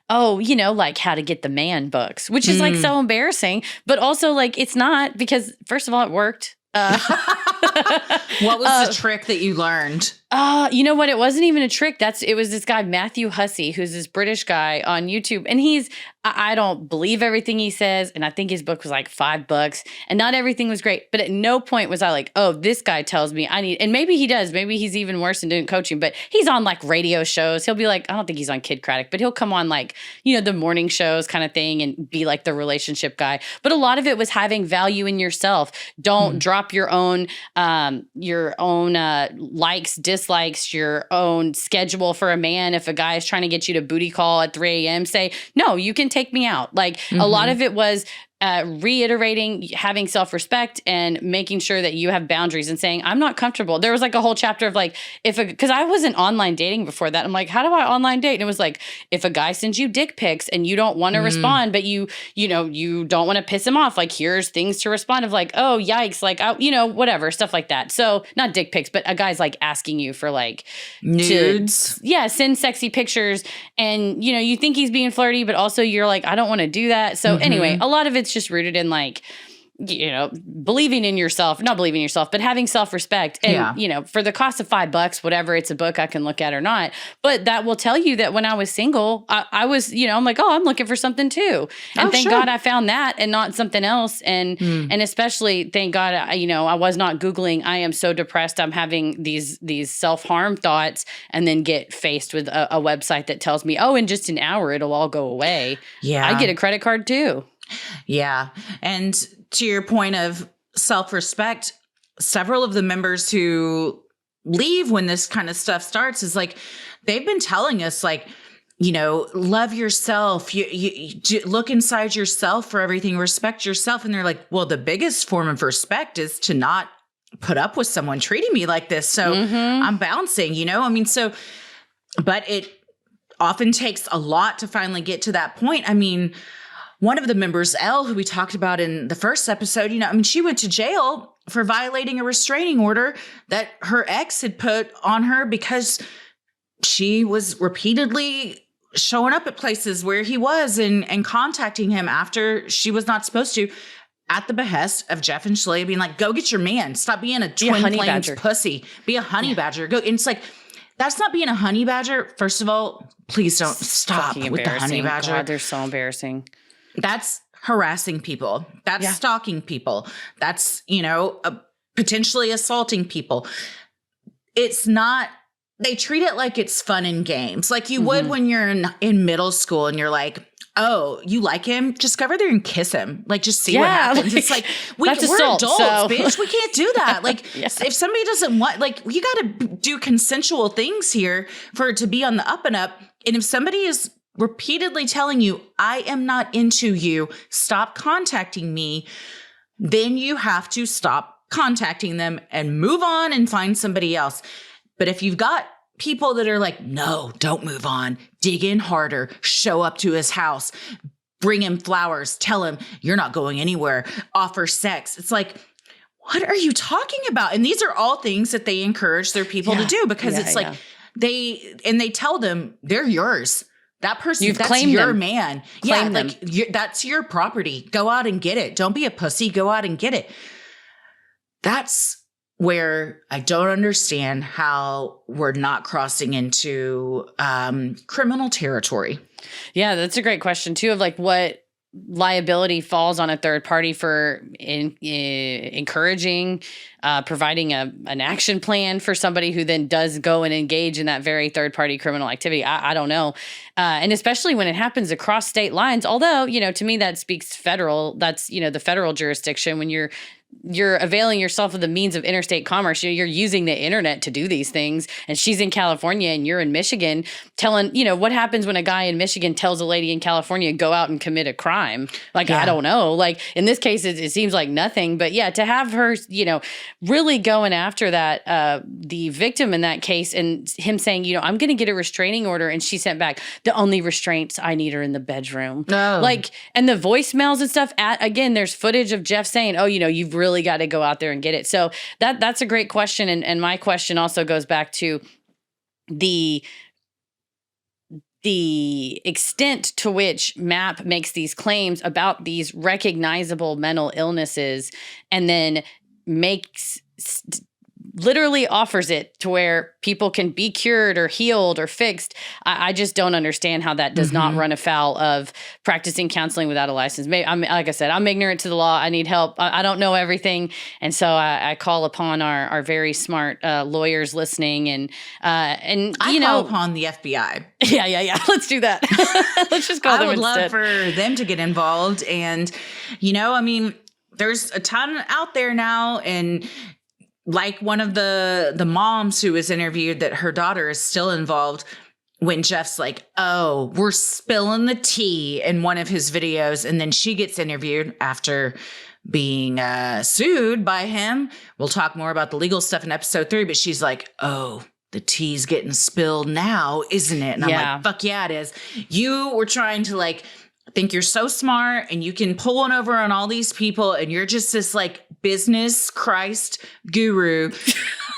like How to Get the Man books, which is like so embarrassing, but also like it's not because first of all, it worked. What was the trick that you learned? You know what? It wasn't even a trick. It was this guy, Matthew Hussey, who's this British guy on YouTube. And I don't believe everything he says. And I think his book was like $5 and not everything was great. But at no point was I like, oh, this guy tells me I need, and maybe he does. Maybe he's even worse and didn't coaching, but he's on like radio shows. He'll be like, I don't think he's on Kid Craddock, but he'll come on like, the morning shows kind of thing and be like the relationship guy. But a lot of it was having value in yourself. Don't drop your own likes, dislikes, your own schedule for a man. If a guy is trying to get you to booty call at 3 a.m., say, no, you can take me out. Like a lot of it was reiterating, having self-respect and making sure that you have boundaries and saying, I'm not comfortable. There was like a whole chapter of like, because I wasn't online dating before that. I'm like, how do I online date? And it was like, if a guy sends you dick pics and you don't want to respond, but you don't want to piss him off, like here's things to respond of like, oh, yikes, like, whatever, stuff like that. So not dick pics, but a guy's like asking you for like nudes. Send sexy pictures. And, you think he's being flirty, but also you're like, I don't want to do that. So anyway, a lot of it's just rooted in like, believing in yourself, not believing in yourself, but having self-respect. And, for the cost of $5, whatever, it's a book I can look at or not. But that will tell you that when I was single, I was, I'm like, oh, I'm looking for something too. And thank God I found that and not something else. And, and especially thank God, I was not Googling, I am so depressed, I'm having these self-harm thoughts, and then get faced with a website that tells me, oh, in just an hour, it'll all go away. Yeah. I get a credit card too. Yeah. And to your point of self-respect, several of the members who leave when this kind of stuff starts is like, they've been telling us like, love yourself, you look inside yourself for everything, respect yourself. And they're like, well, the biggest form of respect is to not put up with someone treating me like this. So I'm bouncing, but it often takes a lot to finally get to that point. I mean, one of the members, Elle, who we talked about in the first episode, she went to jail for violating a restraining order that her ex had put on her because she was repeatedly showing up at places where he was and contacting him after she was not supposed to, at the behest of Jeff and Shalea being like, go get your man. Stop being a twin flames pussy. Be a honey badger. Go. And it's like, that's not being a honey badger. First of all, please don't stop with the honey badger. God, they're so embarrassing. That's harassing people. That's stalking people. That's, potentially assaulting people. It's not, they treat it like it's fun and games. Like you would when you're in middle school and you're like, oh, you like him? Just go over there and kiss him. Like, just see what happens. It's like, we're assault, adults, so. bitch. We can't do that. Like, if somebody doesn't want, like, you got to do consensual things here for it to be on the up and up. And if somebody is repeatedly telling you, I am not into you, stop contacting me, then you have to stop contacting them and move on and find somebody else. But if you've got people that are like, no, don't move on, dig in harder, show up to his house, bring him flowers, tell him you're not going anywhere, offer sex. It's like, what are you talking about? And these are all things that they encourage their people to do because it's like they tell them they're yours. That person, You've that's claimed your them. man. Claim them. That's your property. Go out and get it. Don't be a pussy. Go out and get it. That's where I don't understand how we're not crossing into criminal territory. Yeah, that's a great question too, of like what liability falls on a third party for encouraging, providing an action plan for somebody who then does go and engage in that very third party criminal activity. I don't know. And especially when it happens across state lines, although, to me that speaks federal, that's, the federal jurisdiction when you're availing yourself of the means of interstate commerce. You're using the internet to do these things. And she's in California and you're in Michigan telling, what happens when a guy in Michigan tells a lady in California, go out and commit a crime? Like, I don't know. Like in this case, it seems like nothing, but yeah, to have her, really going after that, the victim in that case and him saying, I'm going to get a restraining order. And she sent back, the only restraints I need are in the bedroom. No. Like, and the voicemails and stuff again, there's footage of Jeff saying, oh, you've really got to go out there and get it. So that's a great question. And my question also goes back to the extent to which MAP makes these claims about these recognizable mental illnesses and then literally offers it to where people can be cured or healed or fixed. I just don't understand how that does not run afoul of practicing counseling without a license. Like I said, I'm ignorant to the law. I need help. I don't know everything. And so I call upon our very smart lawyers listening and I call upon the FBI. Yeah. Let's do that. Let's just call them instead. I would love for them to get involved. And, there's a ton out there now, and like one of the moms who was interviewed that her daughter is still involved when Jeff's like, oh, we're spilling the tea in one of his videos. And then she gets interviewed after being sued by him. We'll talk more about the legal stuff in episode 3, but she's like, oh, the tea's getting spilled now, isn't it? And I'm like, fuck yeah, it is. You were trying to think you're so smart and you can pull one over on all these people and you're just this business Christ guru.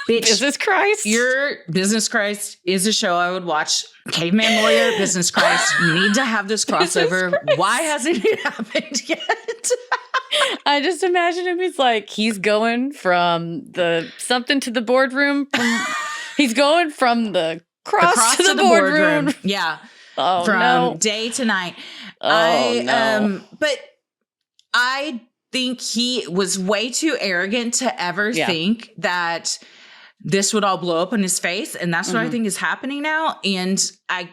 Bitch, Business Christ? Your Business Christ is a show I would watch. Caveman Lawyer, Business Christ. You need to have this crossover. Why hasn't it happened yet? I just imagine him. He's going from the something to the boardroom. He's going from the cross to the boardroom. Yeah. Oh, from day to night. No. But I think he was way too arrogant to ever think that this would all blow up in his face. And that's what I think is happening now. And I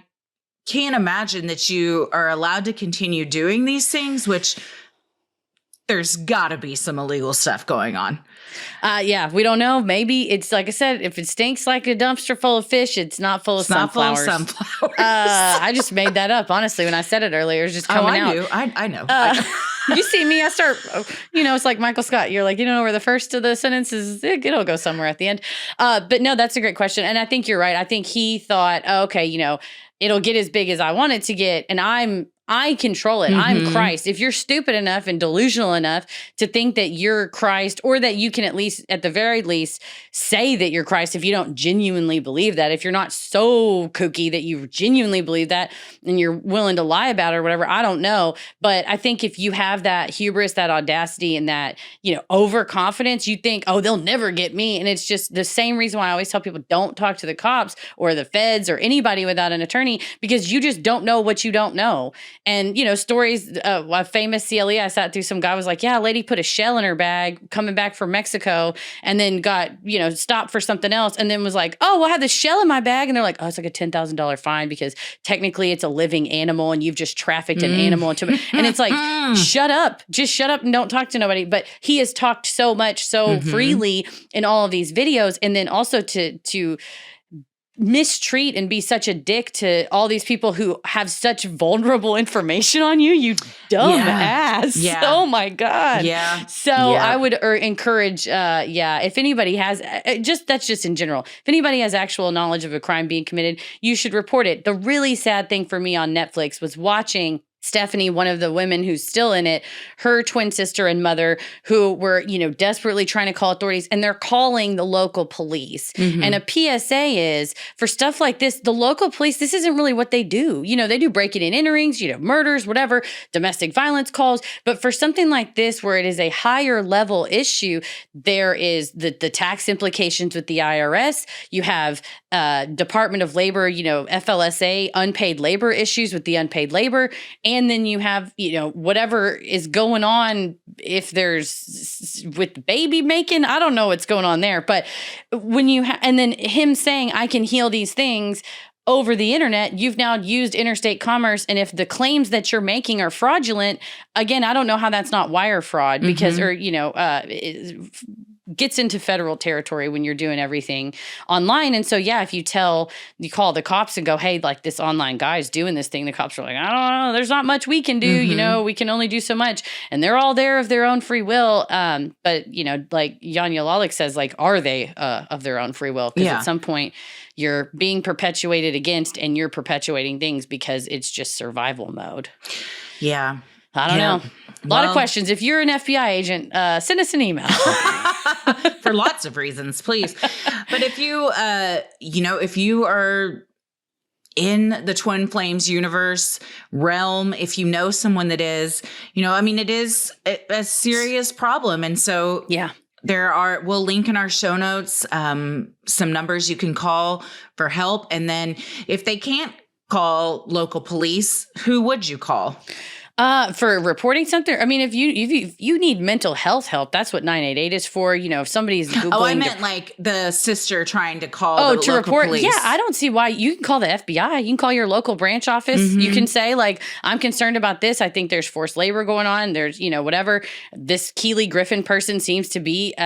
can't imagine that you are allowed to continue doing these things, which there's got to be some illegal stuff going on. We don't know. Maybe it's like I said, if it stinks like a dumpster full of fish, it's not full of sunflowers. Not full of sunflowers. I just made that up, honestly, when I said it earlier. It was just coming out. I know. You see me, I start, it's like Michael Scott. You're like, where the first of the sentence is, it'll go somewhere at the end. But no, that's a great question. And I think you're right. I think he thought, it'll get as big as I want it to get. And I control it. I'm Christ. If you're stupid enough and delusional enough to think that you're Christ, or that you can at the very least, say that you're Christ if you don't genuinely believe that, if you're not so kooky that you genuinely believe that and you're willing to lie about it or whatever, I don't know. But I think if you have that hubris, that audacity, and that, overconfidence, you think, oh, they'll never get me. And it's just the same reason why I always tell people, don't talk to the cops or the feds or anybody without an attorney, because you just don't know what you don't know. And, stories, a famous CLE, I sat through, some guy was like, yeah, a lady put a shell in her bag coming back from Mexico and then got, stopped for something else. And then was like, oh, well, I have this shell in my bag. And they're like, oh, it's like a $10,000 fine because technically it's a living animal and you've just trafficked an animal into it. And it's like, shut up, just shut up and don't talk to nobody. But he has talked so much, so freely in all of these videos. And then also to mistreat and be such a dick to all these people who have such vulnerable information on you dumb ass. Yeah. Oh my God. Yeah. So I would encourage, if anybody has that's just in general, if anybody has actual knowledge of a crime being committed, you should report it. The really sad thing for me on Netflix was watching Stephanie, one of the women who's still in it, her twin sister and mother, who were, desperately trying to call authorities, and they're calling the local police. And a PSA is, for stuff like this, the local police, this isn't really what they do. They do breaking and enterings, murders, whatever, domestic violence calls. But for something like this, where it is a higher level issue, there is the tax implications with the IRS. You have Department of Labor, FLSA, unpaid labor issues with the unpaid labor. And then you have, whatever is going on, if there's with baby making, I don't know what's going on there. But when and then him saying, I can heal these things over the internet, you've now used interstate commerce. And if the claims that you're making are fraudulent, again, I don't know how that's not wire fraud because, gets into federal territory when you're doing everything online. And so, if you call the cops and go, hey, like this online guy's doing this thing, the cops are like, I don't know, there's not much we can do, we can only do so much. And they're all there of their own free will. But, like Yanya Lalik says, like, are they of their own free will? Because at some point you're being perpetuated against and you're perpetuating things because it's just survival mode. Yeah. I don't know. A lot of questions. If you're an FBI agent, send us an email. For lots of reasons, please. But if you, if you are in the Twin Flames universe realm, if you know someone that is, it is a serious problem. And so we'll link in our show notes some numbers you can call for help. And then if they can't call local police, who would you call? For reporting something? I mean, if you need mental health help, that's what 988 is for. If somebody's Googling. Oh, I meant like the sister trying to call the to local report. police. Yeah, I don't see why. You can call the FBI. You can call your local branch office. You can say, like, I'm concerned about this. I think there's forced labor going on. There's, whatever. This Keely Griffin person seems to be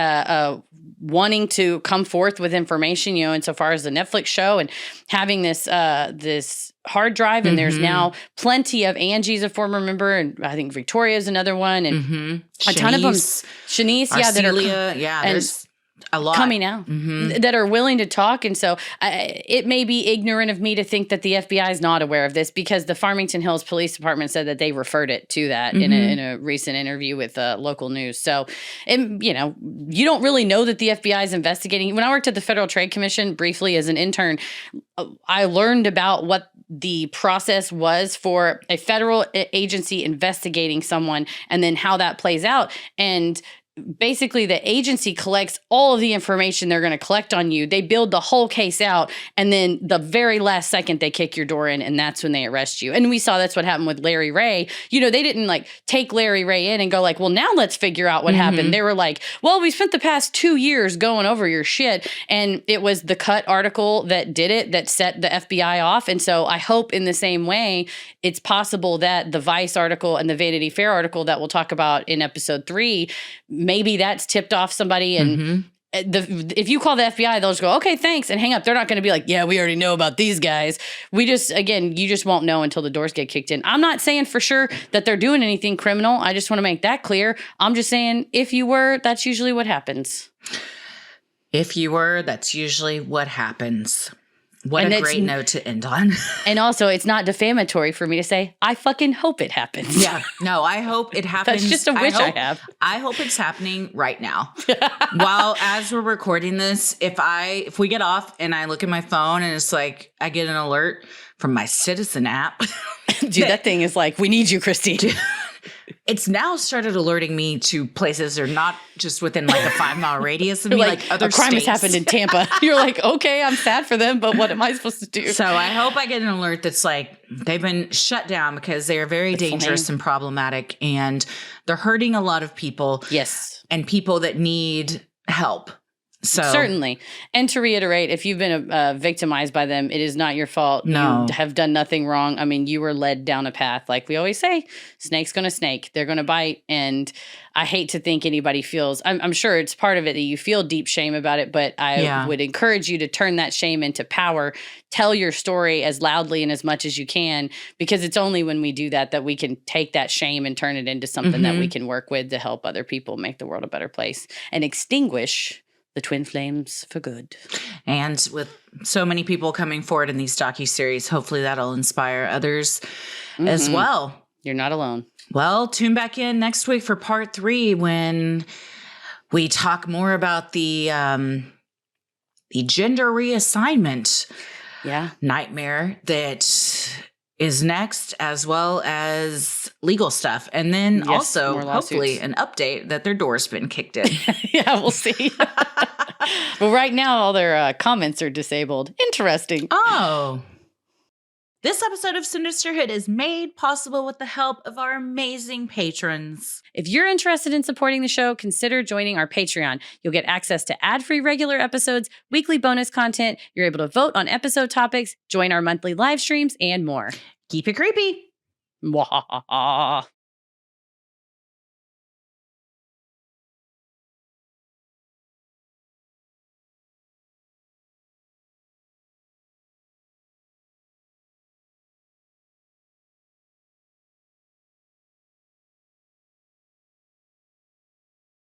wanting to come forth with information, insofar as the Netflix show and having this hard drive. And there's now plenty of Angie's a former member, and I think Victoria's another one, and a ton of them. Shanice, Arcelia, there's a lot coming out that are willing to talk. And so it may be ignorant of me to think that the FBI is not aware of this, because the Farmington Hills Police Department said that they referred it to that in a recent interview with local news. So, you don't really know that the FBI is investigating. When I worked at the Federal Trade Commission briefly as an intern, I learned about what the process was for a federal agency investigating someone and then how that plays out. And basically the agency collects all of the information they're going to collect on you. They build the whole case out, and then the very last second they kick your door in, and that's when they arrest you. And we saw that's what happened with Larry Ray. They didn't like take Larry Ray in and go like, well, now let's figure out what happened. They were like, well, we spent the past 2 years going over your shit. And it was the Cut article that did it, that set the FBI off. And so I hope in the same way, it's possible that the Vice article and the Vanity Fair article that we'll talk about in episode 3, maybe that's tipped off somebody, and if you call the FBI, they'll just go, okay, thanks, and hang up. They're not going to be like, yeah, we already know about these guys. You just won't know until the doors get kicked in. I'm not saying for sure that they're doing anything criminal. I just want to make that clear. I'm just saying if you were, that's usually what happens. If you were, that's usually what happens. What a great note to end on. And also, it's not defamatory for me to say, I fucking hope it happens. Yeah. No, I hope it happens. That's just a wish I have. I hope it's happening right now. As we're recording this, if we get off and I look at my phone and it's like, I get an alert from my Citizen app. Dude, that thing is like, we need you, Christy. It's now started alerting me to places that are not just within like a 5-mile radius of me, like other a crime states. has happened in Tampa. You're like, okay, I'm sad for them, but what am I supposed to do? So I hope I get an alert that's like, they've been shut down because they are very dangerous and problematic, and they're hurting a lot of people. Yes. And people that need help. So certainly. And to reiterate, if you've been victimized by them, it is not your fault. No. You have done nothing wrong. I mean, you were led down a path. Like we always say, snake's going to snake. They're going to bite. And I hate to think anybody feels, I'm sure it's part of it that you feel deep shame about it, but I would encourage you to turn that shame into power. Tell your story as loudly and as much as you can, because it's only when we do that we can take that shame and turn it into something that we can work with to help other people make the world a better place and extinguish the twin flames for good. And with so many people coming forward in these docuseries, hopefully that'll inspire others as well. You're not alone. Well, tune back in next week for part 3 when we talk more about the gender reassignment nightmare that is next, as well as legal stuff. And then also, hopefully, an update that their door's been kicked in. Yeah, we'll see. But right now, all their comments are disabled. Interesting. Oh. This episode of Sinisterhood is made possible with the help of our amazing patrons. If you're interested in supporting the show, consider joining our Patreon. You'll get access to ad-free regular episodes, weekly bonus content, you're able to vote on episode topics, join our monthly live streams, and more. Keep it creepy. Mwahaha.